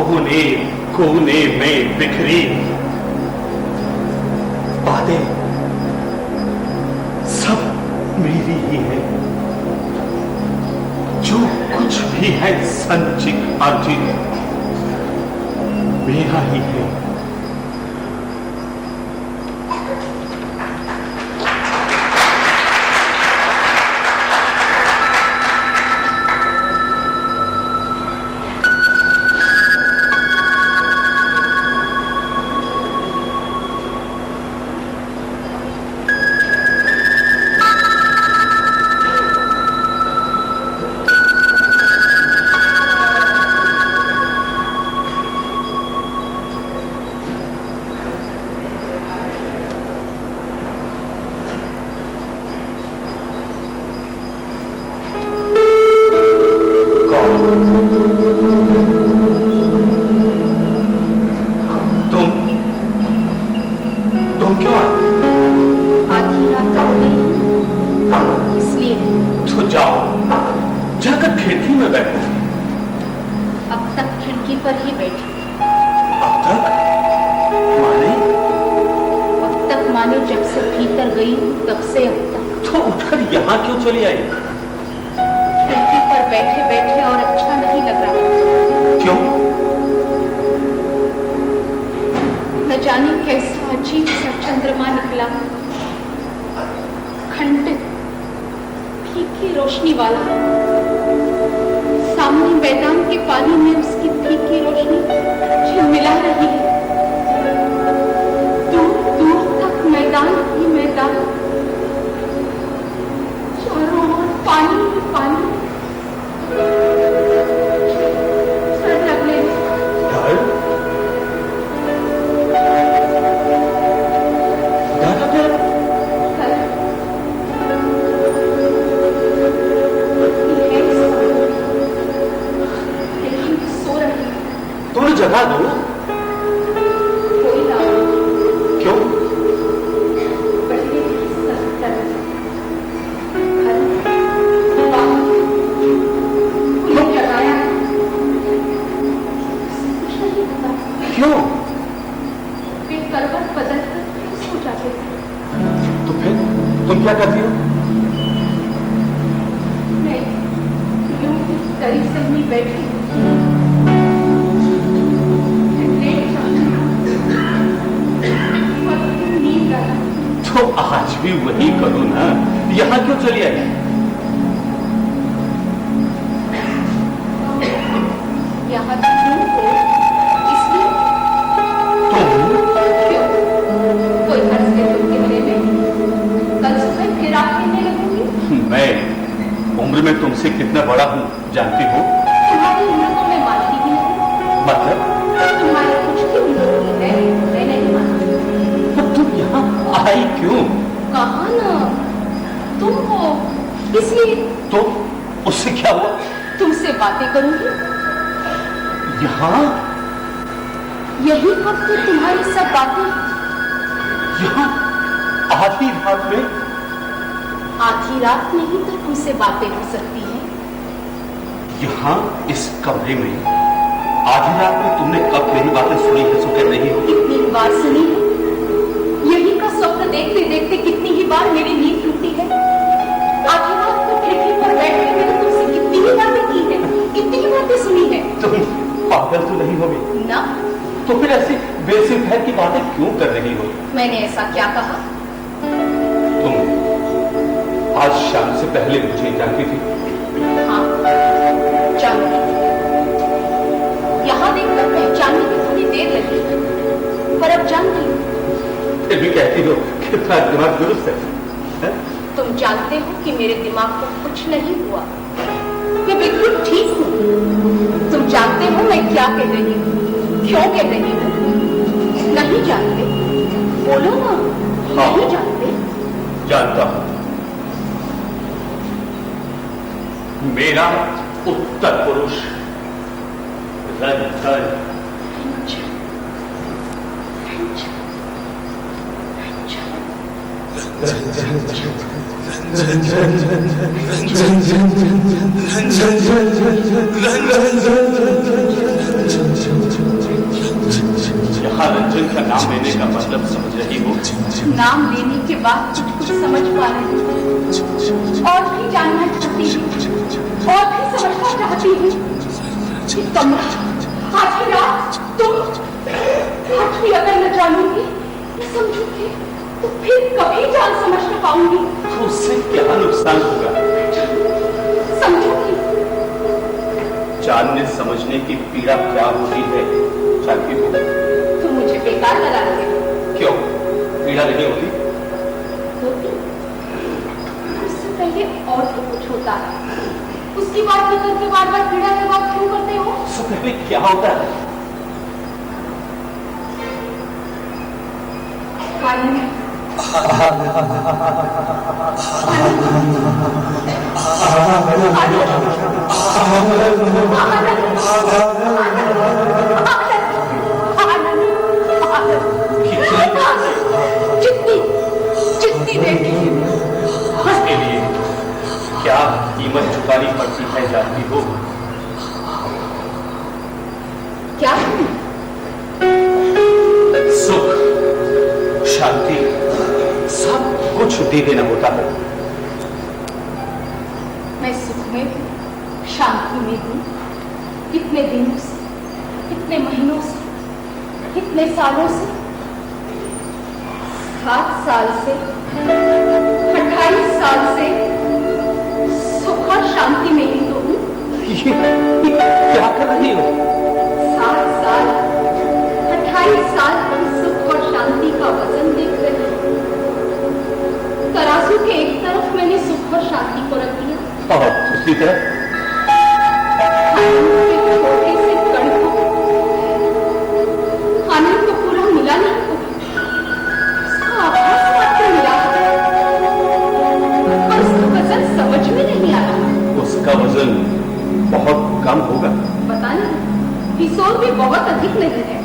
कोने कोने में बिखरी बातें सब मेरी ही है। जो कुछ भी है संचित अर्जित मेरा ही है। तुम क्यों आए? आधी रात हो गई इसलिए। तो जाओ, जाकर खिड़की में बैठो। अब तक खिड़की पर ही बैठी। अब तक माने? अब तक माने जब से भीतर गई हूँ तब से अब तक। तो उठकर यहाँ क्यों चली आई? खिड़की पर बैठे बैठे और अच्छा नहीं लग रहा। क्यों? न जाने कैसा अजीब सा चंद्रमा निकला, खंडित फीकी रोशनी वाला। सामने मैदान के पानी में उसकी फीकी रोशनी झिलमिला रही है। दूर दूर तक मैदान ही मैदान, चारों ओर पानी ही पानी। डर लगने तुम जगा दो। कोई ना। क्यों? पहले सत्तर घर बाहर उन्हें जगाया, कुछ नहीं पता। क्यों? वे करवट बदल कर फिर सो जाते थे। तो फिर तुम क्या करती हो? मैं यूं ही दरिसल में बैठी नींद आ रही। तो आज भी वही करो ना, यहाँ क्यों चली आई? यहाँ क्यों हो? इसलिए। क्यों? कोई हंस के तुम कहने में कल सुबह फिर आप कहने लगूंगी। मैं उम्र में तुमसे कितना बड़ा हूँ जानती हो? तुम्हारी उम्र को मैं मानती ही नहीं। मतलब? तुम्हारी कुछ भी उम्र है, मैं नहीं मानती। तो तुम यहाँ आई क्यों? कहा ना तुम हो, इसलिए। तो उससे क्या हुआ? तुमसे बातें करूंगी। यहाँ? यही वक्त तुम्हारी सब बातें। यहाँ आधी रात में? आधी रात में ही तो तुमसे बातें हो सकती हैं। यहाँ इस कमरे में आधी रात में तुमने कब मेरी बातें सुनी है सो कह रही हो? कितनी बार सुनी है। यही का स्वप्न देखते देखते कितनी ही बार मेरी नींद टूटी है। आधी रात को खिड़की पर बैठ के मैंने तुमसे कितनी ही बातें की है, कितनी ही बातें सुनी है। तुम पागल तो नहीं होगी ना? तो फिर ऐसी बेसिफायर की बातें क्यों कर रही हो? मैंने ऐसा क्या कहा? तुम आज शाम से पहले मुझे जानती थी? हाँ, जानती थी। यहाँ देखकर पहचानने में थोड़ी देर लगी, पर अब जान गई। फिर भी कहती हो कितना दिमाग दुरुस्त है? तुम जानते हो कि मेरे दिमाग को कुछ नहीं हुआ, मैं बिल्कुल ठीक हूँ। तुम जानते हो मैं क्या कह रही हूँ, क्यों कह रही हूँ? नहीं जानते? बोलो ना। हाँ। नहीं जानते? जानता हूं। मेरा उत्तर पुरुष रंजन। रंजन यहाँ रंजन का नाम लेने का मतलब समझ रही हो? नाम लेने के बाद कुछ समझ पा रही हूँ, और भी जानना चाहती हूँ, और भी समझना चाहती हूँ। कमला, आज की रात तुम, आज भी अगर न जानूंगी, न समझूंगी, तो फिर कभी जान समझ न पाऊंगी। तो उससे क्या नुकसान होगा? समझूंगी। जानने समझने की पीड़ा क्या होती है जानती हो? तुम मुझे बेकार लगा रहे हो। क्यों? पीड़ा नहीं होती? होती। उससे पहले और तो कुछ होता है, उसकी बात न करके बार बार पीड़ा की बात क्यों करते हो? उससे पहले क्या होता है? जितनी देर के लिए उसके लिए क्या कीमत चुकानी पड़ती है जानती हो? क्या? सुख, शांति, सब कुछ दे देना होता है। मैं सुख में हूँ, शांति में हूँ, कितने दिनों से, कितने महीनों से, कितने सालों से, 7 साल से, 28 साल से सुख और शांति में ही तो हूँ। ये क्या कर रही हो? 7 साल, 28 साल की सुख और शांति का वजन देख रही हूँ। तराजू के एक तरफ मैंने सुख और शांति को रख दिया, और दूसरी तरफ आनंद के छोटे से कण को, आनंद तो पूरा मिला नहीं को, उसका आभास मात्र मिला, और उसका वजन समझ में नहीं आया। उसका वजन बहुत कम होगा। पता नहीं, किशोर भी बहुत अधिक नहीं है।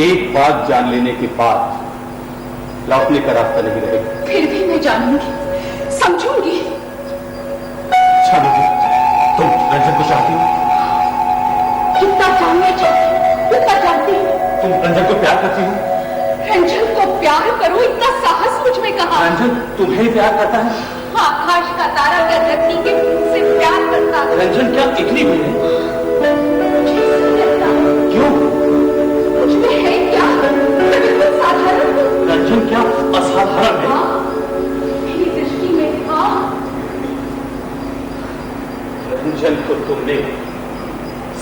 एक बात जान लेने के बाद लौटने का रास्ता नहीं रहेगा। फिर भी मैं जानूंगी, समझूंगी। जानोगी? तुम रंजन को चाहती हो? कितना जानना चाहती हूँ, कितना जानती हूँ। तुम रंजन को प्यार करती हो? रंजन को प्यार करो, इतना साहस मुझ में कहा। रंजन तुम्हें प्यार करता है? आकाश का तारा क्या धरती के फूल से प्यार करता है? रंजन क्या इतनी भी है? मुझे ऐसा लगता है। क्यों? मुझ में है क्या? मैं बिल्कुल साधारण हूँ। रंजन क्या असाधारण है? हाँ, मेरी दृष्टि में हाँ। रंजन को तुमने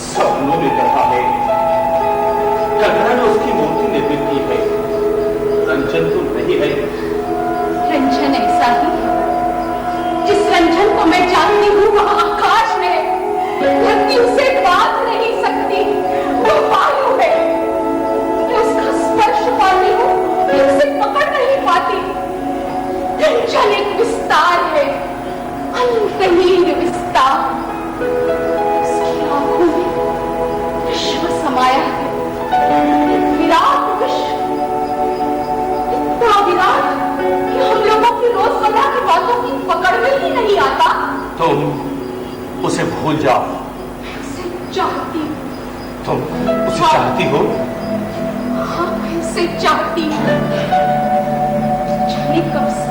सपनों में देखा है, कल्पना ने उसकी मूर्ति निर्मित की है। रंजन तो नहीं है। रंजन ऐसा ही है। जिस रंजन को मैं जानती हूँ वह आकाश है, धरती उसे बांध नहीं सकती, वो वायु है। मैं उसका स्पर्श पाती हूँ, मैं उसे पकड़ नहीं पाती। रंजन एक विस्तार है, अंतहीन विस्तार। उसकी आंखों में विश्व समाया है, एक विराट विश्व, इतना विराट कि हम लोगों की रोजमर्रा की बातों की पकड़ में ही नहीं आता। तुम उसे भूल जाओ। मैं उसे चाहती हूँ। तुम उसे चाहती हो? हाँ, मैं उसे चाहती हूँ। जाने कब से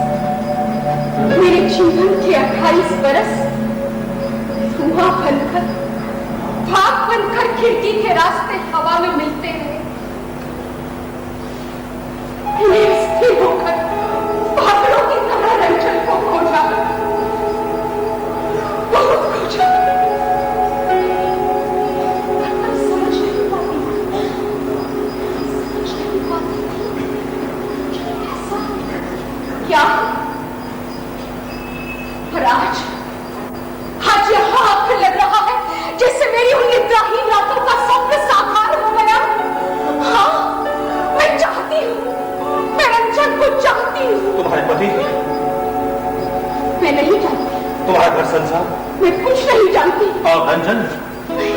मेरे जीवन के 28 बरस धुआं बनकर, भाग बनकर खिड़की के रास्ते हवा में मिलते हैं। मैं स्थिर होकर पागलों की तरह रंजन को खोजा, बहुत खोजा, पर मैं समझ नहीं पाती, समझ नहीं पाती कि ऐसा क्या है। पर आज यहाँ आकर लग रहा है जैसे मेरी उन निद्राहीन रातों का स्वप्न साकार हो गया। हाँ, मैं चाहती हूँ, मैं रंजन को चाहती हूँ। तुम्हारे पति? मैं नहीं जानती। तुम्हारा घर संसार? मैं कुछ नहीं जानती। और रंजन? नहीं,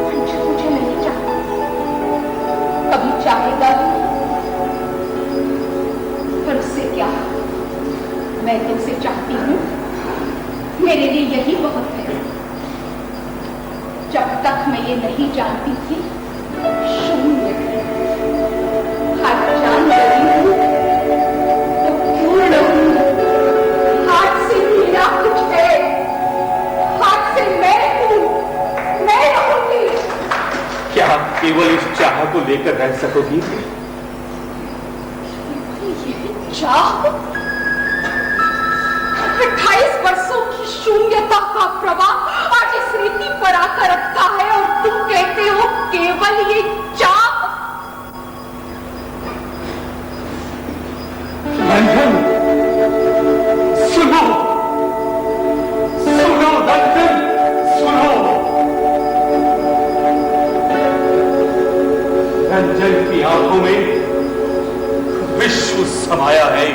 रंजन मुझे नहीं चाहता, कभी चाहेगा भी नहीं। पर उससे क्या, मैं तुमसे चाहती हूँ, मेरे लिए यही बहुत है। जब तक मैं ये नहीं जानती थी सकोगी? चाह 28 वर्षों की शून्यता का प्रवाह आज इस रीति पर आकर रखा है और तुम कहते हो केवल ये चाह। रंजन, सुनो सुनो रंजन, सुनो। रंजन की आंखों में विश्व समाया है।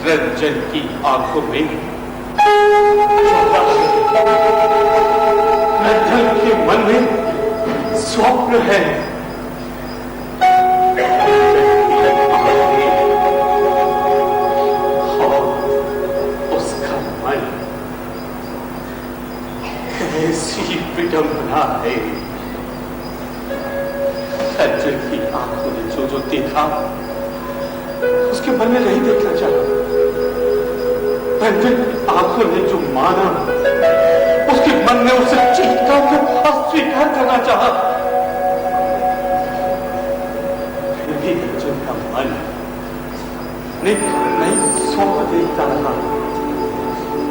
रंजन की आंखों में रंजन के मन में स्वप्न है। और उसका मन कैसी विडंबना है। रंजन की आंखों ने जो जो देखा उसके मन में नहीं देखना चाहा। रंजन की आंखों ने जो माना उसके मन में उसे चीखकर को अस्वीकार करना चाहा। फिर भी रंजन का मन नहीं स्वप्न देखता था।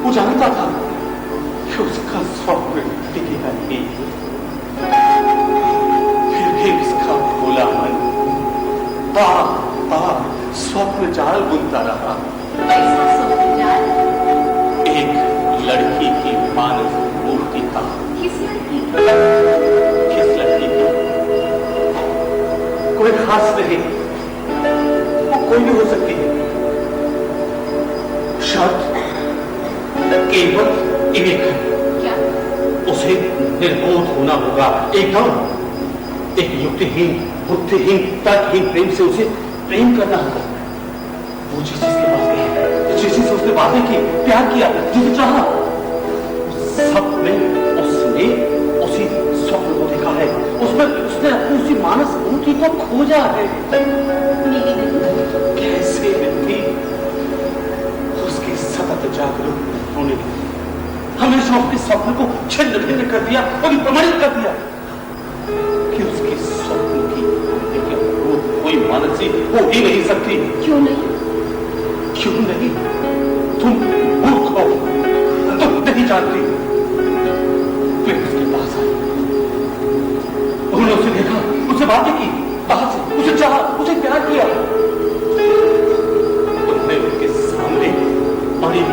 वो जानता था कि उसका स्वप्न टिकेगा नहीं। फिर भी उसका भोला मन बार बार स्वप्न जाल बुनता रहा। ऐसा स्वप्न जाल? एक लड़की की मानस मूर्ति था। किस लड़की? किस लड़की की? कोई खास नहीं, वो कोई भी हो सकती है। शर्त केवल एक, क्या? उसे निर्बोध होना होगा एकदम। एक युक्तिहीन, बुद्धिहीन, तर्कहीन प्रेम से उसे प्रेम करना होगा। वो जिस चीज के पास गया, जिस चीज से उसने बातें की, प्यार किया, जिसे चाहा, सब में उसने उसी स्वप्न को देखा है। उसमें उसने अपनी उसी मानस मूर्ति को खोजा है। कैसे व्यक्ति उसके सतत जागरूक होने लगे। हमेशा उसके स्वप्न को छिन्न भिन्न कर दिया और प्रमाणित कर दिया कि उसके स्वप्न की कोई मानसी हो ही नहीं सकती। क्यों नहीं? क्यों नहीं? तुम मूर्ख हो, तुम नहीं जानती। फिर उसके पास आई, उन्होंने उसे देखा, उससे बातें की, बात से उसे चाहा, उसे प्यार किया। उन्होंने उनके सामने बड़ी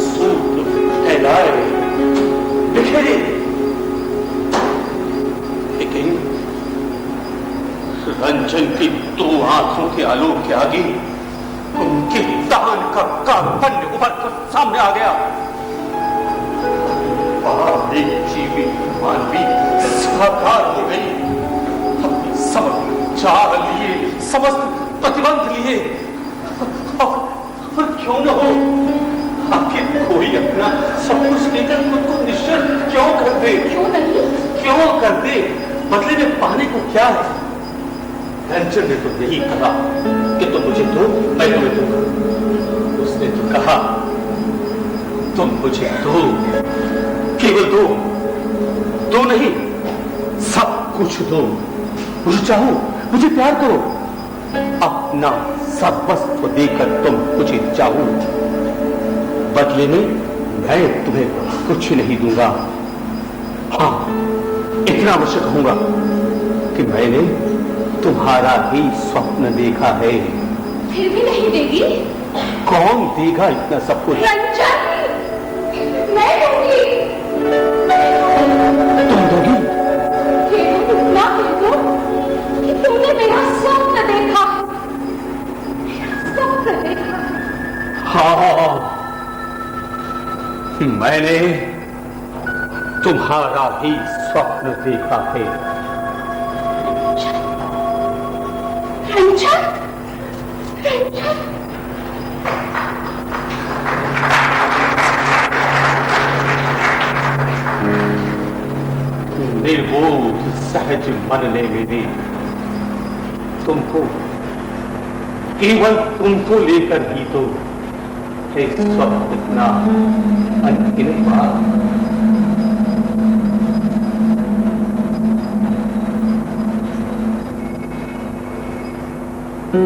सूत्र फैलाए, बिखेरे। लेकिन रंजन की दो आंखों के आलोक के आगे उनके दान का कार्पण्य उभर कर सामने आ गया। एक जीवित मानवी साकार हो गई। अपने समस्त चाल लिए, समस्त प्रतिबंध लिए। और क्यों न हो, आखिर कोई अपना सब कुछ लेकर खुद को निश्चल क्यों कर दे? क्यों नहीं? क्यों कर दे? बदले में पाने को क्या है? रंजन ने तो यही कहा कि तुम मुझे दो, मैं तुम्हें दूंगा। उसने तो कहा तुम मुझे दो, केवल दो, दो नहीं, सब कुछ दो। मुझे चाहो, मुझे प्यार करो, अपना सर्वस्व देकर तुम मुझे चाहो। बदले में मैं तुम्हें कुछ नहीं दूंगा। हाँ, इतना अवश्य कहूंगा कि मैंने तुम्हारा ही स्वप्न देखा है। फिर भी नहीं देगी? कौन देगा इतना सब कुछ? रंजन, मैं दूंगी। तुम दोगी? केवल इतना कह दो कि तुमने मेरा स्वप्न देखा। स्वप्न देखा। हाँ, मैंने तुम्हारा ही स्वप्न देखा है। रंजन, रंजन। निर्बोध सहज मन ने मेरे तुमको, केवल तुमको लेकर ही तो है स्वप्न इतना अनगिनत बार। कौन?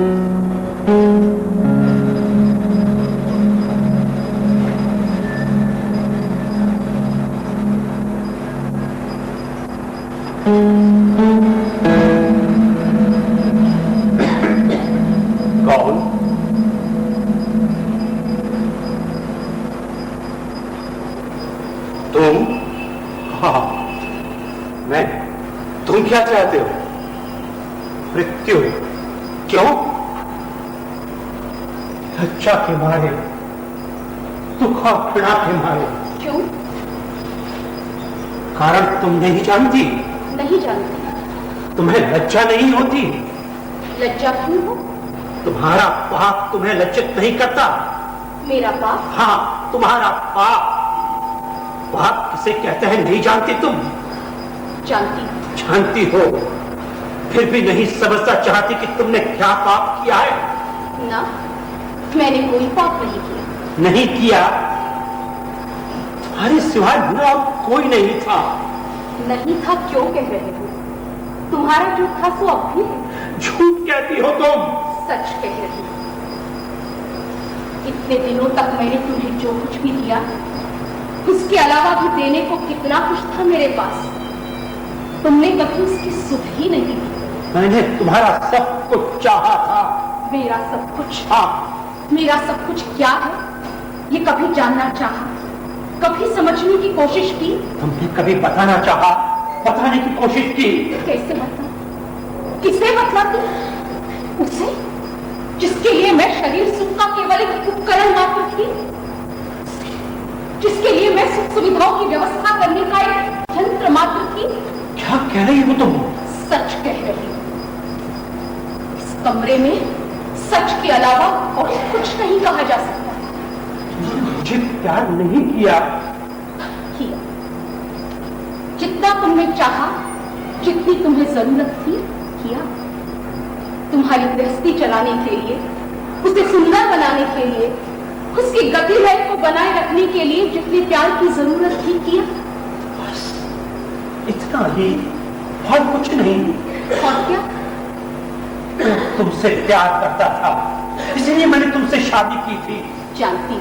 तुम? हाँ, मैं। तुम क्या चाहते हो? मृत्यु? क्यों? लज्जा के मारे, दुखा पीड़ा के मारे। क्यों? कारण तुम नहीं जानती? नहीं जानती। तुम्हें लज्जा नहीं होती? लज्जा क्यों हो? तुम्हारा पाप तुम्हें लज्जित नहीं करता? मेरा पाप? हाँ, तुम्हारा पाप। पाप किसे कहते हैं नहीं जानती तुम? जानती। जानती हो, फिर भी नहीं समझना चाहती कि तुमने क्या पाप किया है? ना, मैंने कोई पाप नहीं किया। नहीं किया? तुम्हारे सिवाय बुरा कोई नहीं था। नहीं था क्यों कह रहे हो? तुम्हारा जो था सो अब भी है। झूठ कहती हो तुम। सच कह रही हूं। इतने दिनों तक मैंने तुम्हें जो कुछ भी दिया, उसके अलावा भी देने को कितना कुछ था मेरे पास। तुमने कभी उसकी सुध ही नहीं दी। मैंने तुम्हारा सब कुछ चाहा था। मेरा सब कुछ? हाँ। मेरा सब कुछ क्या है, ये कभी जानना चाहा? कभी समझने की कोशिश की? तुमने कभी बताना चाहा, बताने की कोशिश की? कैसे बता? किसे बतलाती? उसे, जिसके लिए मैं शरीर सुख का केवल एक उपकरण मात्र थी, जिसके लिए मैं सुख सुविधाओं की व्यवस्था करने का एक यंत्र मात्र थी। क्या कह रही हो तुम? सच कह रही हूं। इस कमरे में सच के अलावा और कुछ नहीं कहा जा सकता। मुझे प्यार नहीं किया? किया। जितना तुमने चाहा, जितनी तुम्हें जरूरत थी, किया। तुम्हारी गृहस्थी चलाने के लिए, उसे सुंदर बनाने के लिए, उसकी गतिलय को बनाए रखने के लिए जितनी प्यार की जरूरत थी, किया। बस इतना ही, और कुछ नहीं। और क्या? मैं तुमसे प्यार करता था, इसलिए मैंने तुमसे शादी की थी। जानती,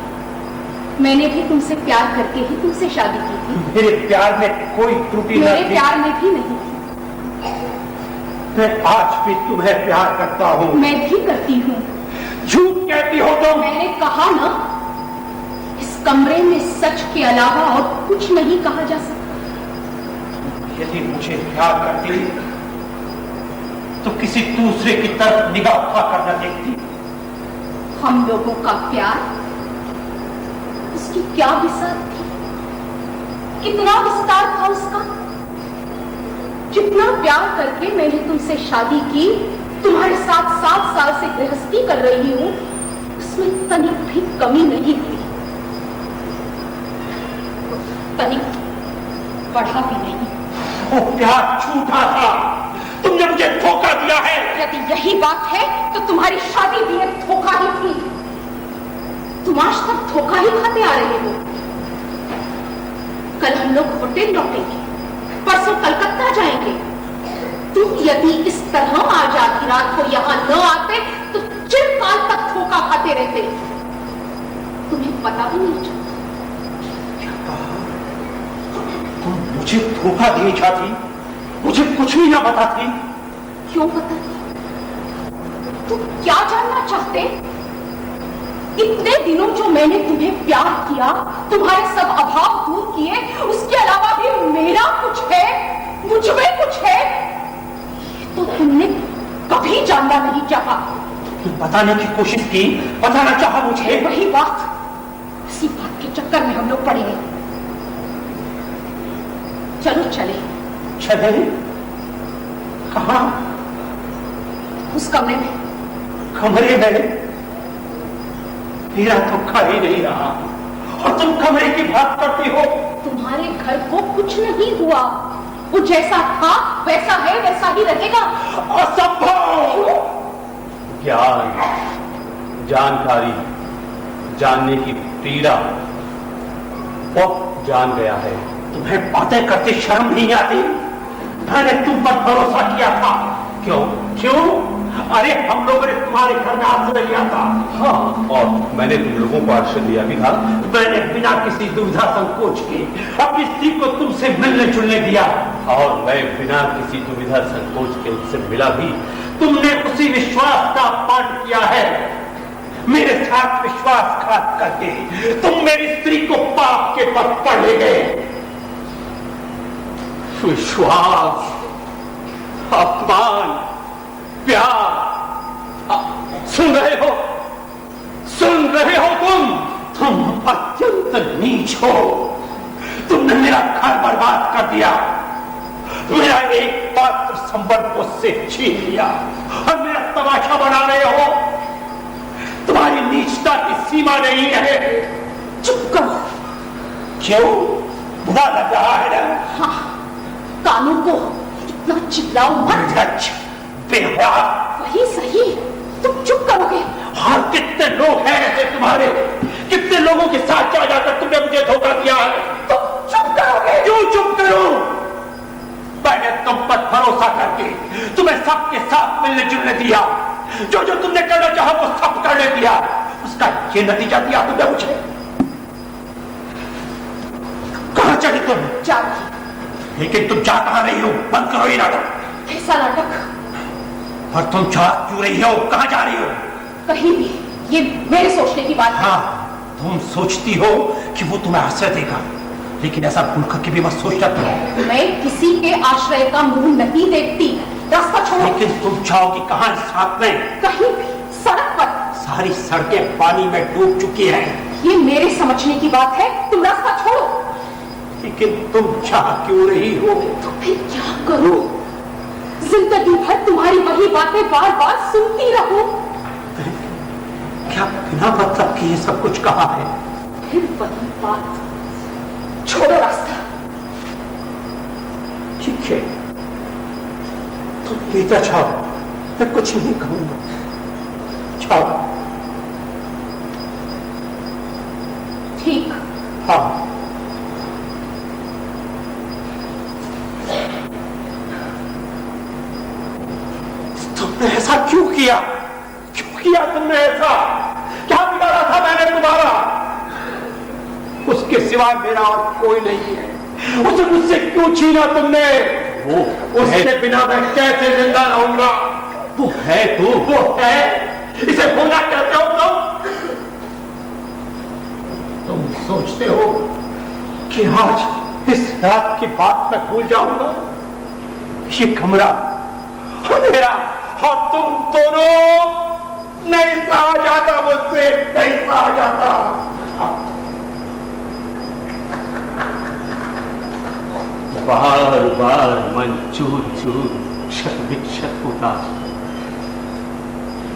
मैंने भी तुमसे प्यार करके ही तुमसे शादी की थी। मेरे प्यार में कोई त्रुटि न मेरे थी। प्यार में भी नहीं थी। मैं आज भी तुम्हें प्यार करता हूँ। मैं भी करती हूँ। झूठ कहती हो तुम। मैंने कहा ना, इस कमरे में सच के अलावा और कुछ नहीं कहा जा सकता। यदि मुझे प्यार करती तो किसी दूसरे की तरफ निगाह उठाकर न देखती। हम लोगों का प्यार, उसकी क्या विसार थी, कितना विस्तार था उसका। जितना प्यार करके मैंने तुमसे शादी की, तुम्हारे साथ 7 साल से गृहस्थी कर रही हूं, उसमें तनिक भी कमी नहीं हुई, तनिक बढ़ा भी नहीं। वो प्यार झूठा था। तुमने मुझे धोखा दिया है। यदि यही बात है तो तुम्हारी शादी भी एक धोखा ही थी। तुम आज तक धोखा ही खाते आ रहे हो। कल हम लोग होटल लौटेंगे, परसों कलकत्ता जाएंगे। तुम यदि इस तरह आज आधी रात को यहां न आते तो चिरकाल तक धोखा खाते रहते। तुम्हें पता भी नहीं चलता। तुम मुझे धोखा देनी चाहती, मुझे कुछ भी ना बताती। क्यों बताती? तुम क्या जानना चाहते? इतने दिनों जो मैंने तुम्हें प्यार किया, तुम्हारे सब अभाव दूर किए, उसके अलावा भी मेरा कुछ है, मुझ में कुछ है, तो तुमने कभी जानना नहीं चाहा। बताने की कोशिश की, बताना चाहा मुझे। वही बात, इसी बात के चक्कर में हम लोग पड़े हैं। चलो चले। चले? कहां? उस कमरे में। कमरे में? मेरा तो घर ही नहीं रहा और तुम कमरे की बात करती हो। तुम्हारे घर को कुछ नहीं हुआ, वो जैसा था वैसा है, वैसा ही रहेगा। असंभव। ज्ञान, जानकारी, जानने की पीड़ा बहुत जान गया है। तुम्हें बातें करते शर्म नहीं आती? मैंने तुम पर भरोसा किया था। क्यों? क्यों? अरे हम लोगों ने तुम्हारे घर में आश्रय लिया था। हाँ, और मैंने तुम लोगों को आश्रय दिया भी था। मैंने बिना किसी दुविधा संकोच के अपनी स्त्री को तुमसे मिलने जुलने दिया, और मैं बिना किसी दुविधा संकोच के उससे मिला भी। तुमने उसी विश्वास का अपमान किया है। मेरे साथ विश्वासघात करके तुम मेरी स्त्री को पाप के पथ पर ले गए। विश्वास, अपमान, प्यार, सुन रहे हो? सुन रहे हो तुम अत्यंत नीच हो। तुमने मेरा घर बर्बाद कर दिया, मेरा एक पात्र संबल को से छीन लिया और मेरा तमाशा बना रहे हो। तुम्हारी नीचता की सीमा नहीं है। चुप करो। क्यों? बुरा लग रहा है ना? हाँ, कानून को इतना चिल्लाओ मत। बेहया। वही सही, तुम चुप करोगे? हाँ, कितने लोग हैं ऐसे तुम्हारे? कितने लोगों के साथ जा जाकर तुमने मुझे धोखा दिया है? तुम चुप करोगे? क्यों चुप करूं? मैंने तुम पर भरोसा करके तुम्हें सबके साथ मिलने जुलने दिया। जो जो तुमने करना चाहा वो सब करने दिया। उसका ये नतीजा दिया तुमने मुझे। कहां चली तुम? जा रही। लेकिन तुम जा कहां रही हो? बंद करो ये नाटक। कैसा नाटक? और तुम जा क्यों रही हो? कहां जा रही हो? कहीं भी। ये मेरे सोचने की बात है। हाँ, तुम सोचती हो कि वो तुम्हें आश्रय देगा, लेकिन ऐसा भूल करके भी मत सोचना तुम। मैं किसी के आश्रय का मुंह नहीं देखती। रास्ता छोड़ो। लेकिन तुम जाओगी कहां इस रात में? कहीं भी, सड़क पर। सारी सड़कें पानी में डूब चुकी हैं। ये मेरे समझने की बात है। तुम रास्ता छोड़ो। लेकिन तुम चाह क्यों रही हो? तो फिर क्या करूं? जिंदगी भर तुम्हारी वही बातें बार बार सुनती रहूं। क्या बिना मतलब कि ये सब कुछ कहा है? फिर वही बात। छोड़ो रास्ता। ठीक है, तुम बीता जाओ, मैं कुछ नहीं कहूंगा। जाओ। ठीक। हाँ। तुमने ऐसा क्यों किया? क्यों किया तुमने ऐसा? क्या बिगाड़ा था मैंने तुम्हारा? उसके सिवाय मेरा और कोई नहीं है। उसे मुझसे क्यों छीना तुमने? वो उसके बिना मैं कैसे जिंदा रहूंगा? वो है तो। वो है, इसे भूलना कहते हो तुम सोचते हो कि आज इस रात की बात मैं भूल जाऊंगा? ये कमरा मेरा और तुम दोनों नहीं सहा जाता मुझसे, नहीं सहा जाता। बार बार मन चूर चूर क्षत विक्षत होता,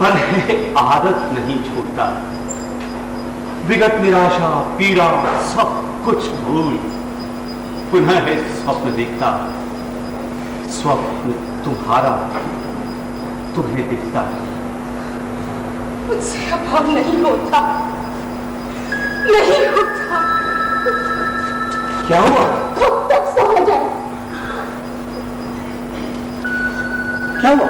पर है आदत नहीं छूटता। विगत निराशा पीड़ा सब कुछ भूल पुनः है स्वप्न देखता। स्वप्न तुम्हारा तुम्हें दिखता। मुझसे अभाव नहीं होता, नहीं होता। क्या हुआ? कब तक सहा जाए? क्या हुआ?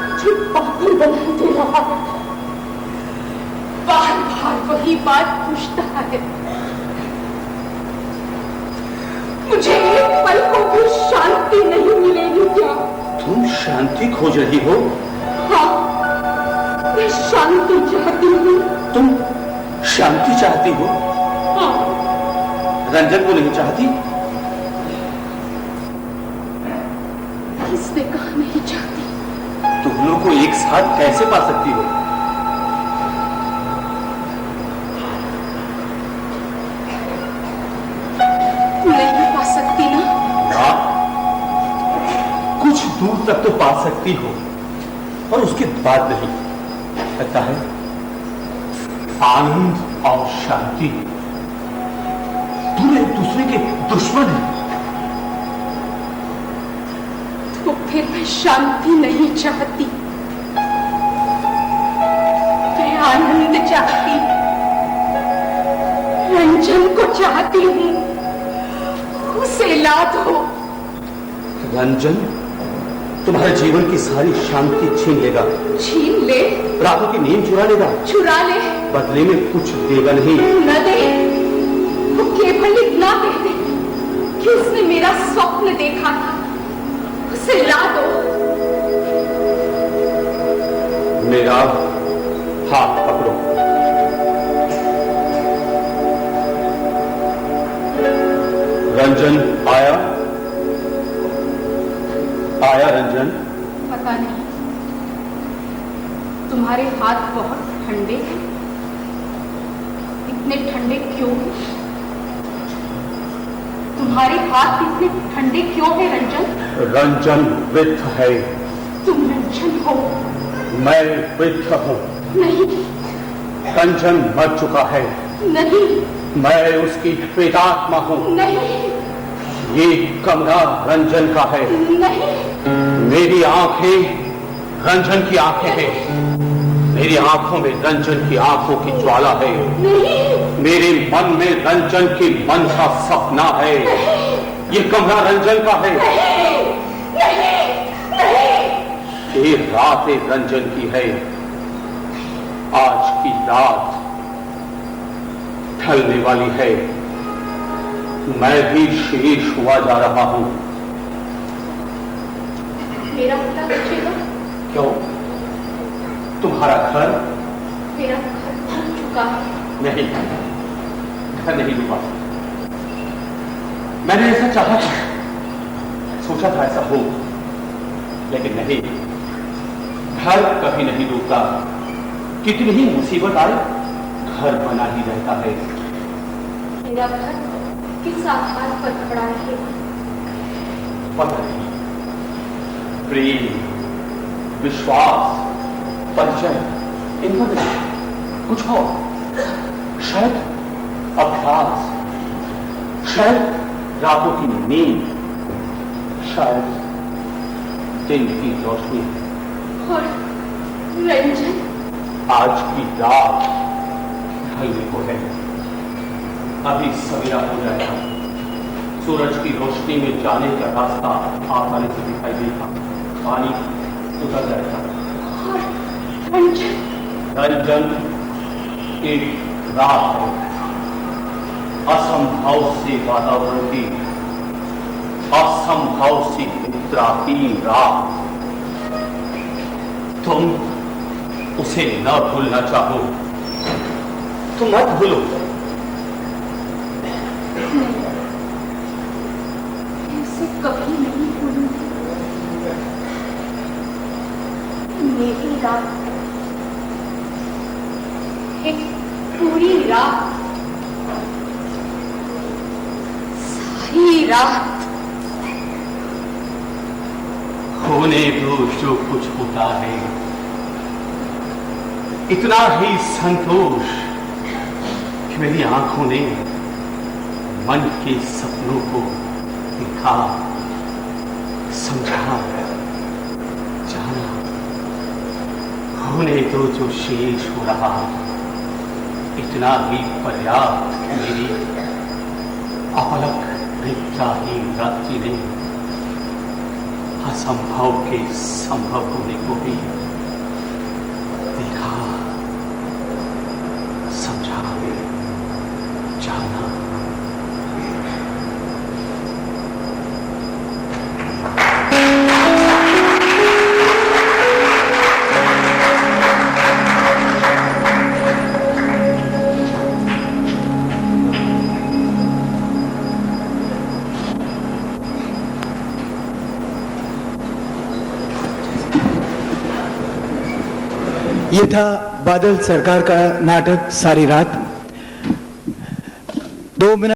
मुझे पागल बनाई दे रहा है। बार बार वही बात पूछता है। मुझे एक पल को भी शांति नहीं मिलेगी क्या? तुम शांति खोज रही हो? हाँ, मैं शांति चाहती हूँ। तुम शांति चाहती हो? हाँ। रंजन को नहीं चाहती? किसने कहा नहीं चाहती? तुम लोग को एक साथ कैसे पा सकती हो? नहीं पा सकती ना? कुछ दूर तक तो पा सकती हो, और उसके बाद नहीं। लगता है आनंद और शांति दोनों एक दूसरे के दुश्मन हैं। तो फिर मैं शांति नहीं चाहती, मैं आनंद चाहती, रंजन को चाहती हूँ। उसे ला दो। रंजन? तुम्हारे जीवन की सारी शांति छीन लेगा, छीन ले, रातों की नींद चुरा लेगा, चुरा ले, बदले में कुछ देगा नहीं। न दे, वो केवल इतना कह दे कि उसने मेरा स्वप्न देखा था, उसे ला दो। मेरा हाथ पकड़ो। रंजन आया? आया रंजन? पता नहीं, तुम्हारे हाथ बहुत ठंडे हैं। इतने ठंडे क्यों हैं? तुम्हारे हाथ इतने ठंडे क्यों हैं रंजन? रंजन वृद्ध है। तुम रंजन हो? मैं वृद्ध हूँ। नहीं। रंजन मर चुका है। नहीं। मैं उसकी प्रेतात्मा हूँ। नहीं। ये कमरा रंजन का है। नहीं। मेरी आंखें रंजन की आंखें हैं। मेरी आंखों में रंजन की आंखों की ज्वाला है। नहीं। मेरे मन में रंजन की मन का सपना है। ये कमरा रंजन का है। नहीं। नहीं। नहीं। ये रात रंजन की है। आज की रात ढलने वाली है। मैं भी शेष हुआ जा रहा हूं। मेरा पता बचेगा? क्यों? तुम्हारा घर? मेरा घर डूब चुका है। नहीं, घर नहीं डूबा। मैंने ऐसा चाहा था, सोचा था ऐसा हो, लेकिन नहीं, घर कभी नहीं डूबता। कितनी ही मुसीबत आए, घर बना ही रहता है। मेरा घर किस आधार पर खड़ा रहेगा? पता नहीं। प्रेम, विश्वास, परिचय, इनका नहीं, कुछ और। शायद अभ्यास, शायद रातों की नींद, शायद दिन की रोशनी। और रंजन? आज की रात ढलने को है। अभी सवेरा हो जाएगा। सूरज की रोशनी में जाने का रास्ता आसानी से दिखाई देगा। पानी उतर जाएगा। और रंजन? रंजन एक रात है। असंभव से वातावरण की, असंभव सी निद्रा की रात। तुम उसे न भूलना चाहो तो मत भूलो। उसे कभी नहीं भूलूंगी। मेरी रात, एक पूरी रात, सारी रात। होने दो जो कुछ होता है। इतना ही संतोष कि मेरी आंखों ने मन के सपनों को देखा, समझा, जाना। होने दो जो शेष हो रहा, इतना ही पर्याप्त मेरी अपलक रिक्ता ही रात्रि ने असंभव के संभव होने को भी देखा, समझा, जाना। ये था बादल सरकार का नाटक सारी रात। 2 मिनट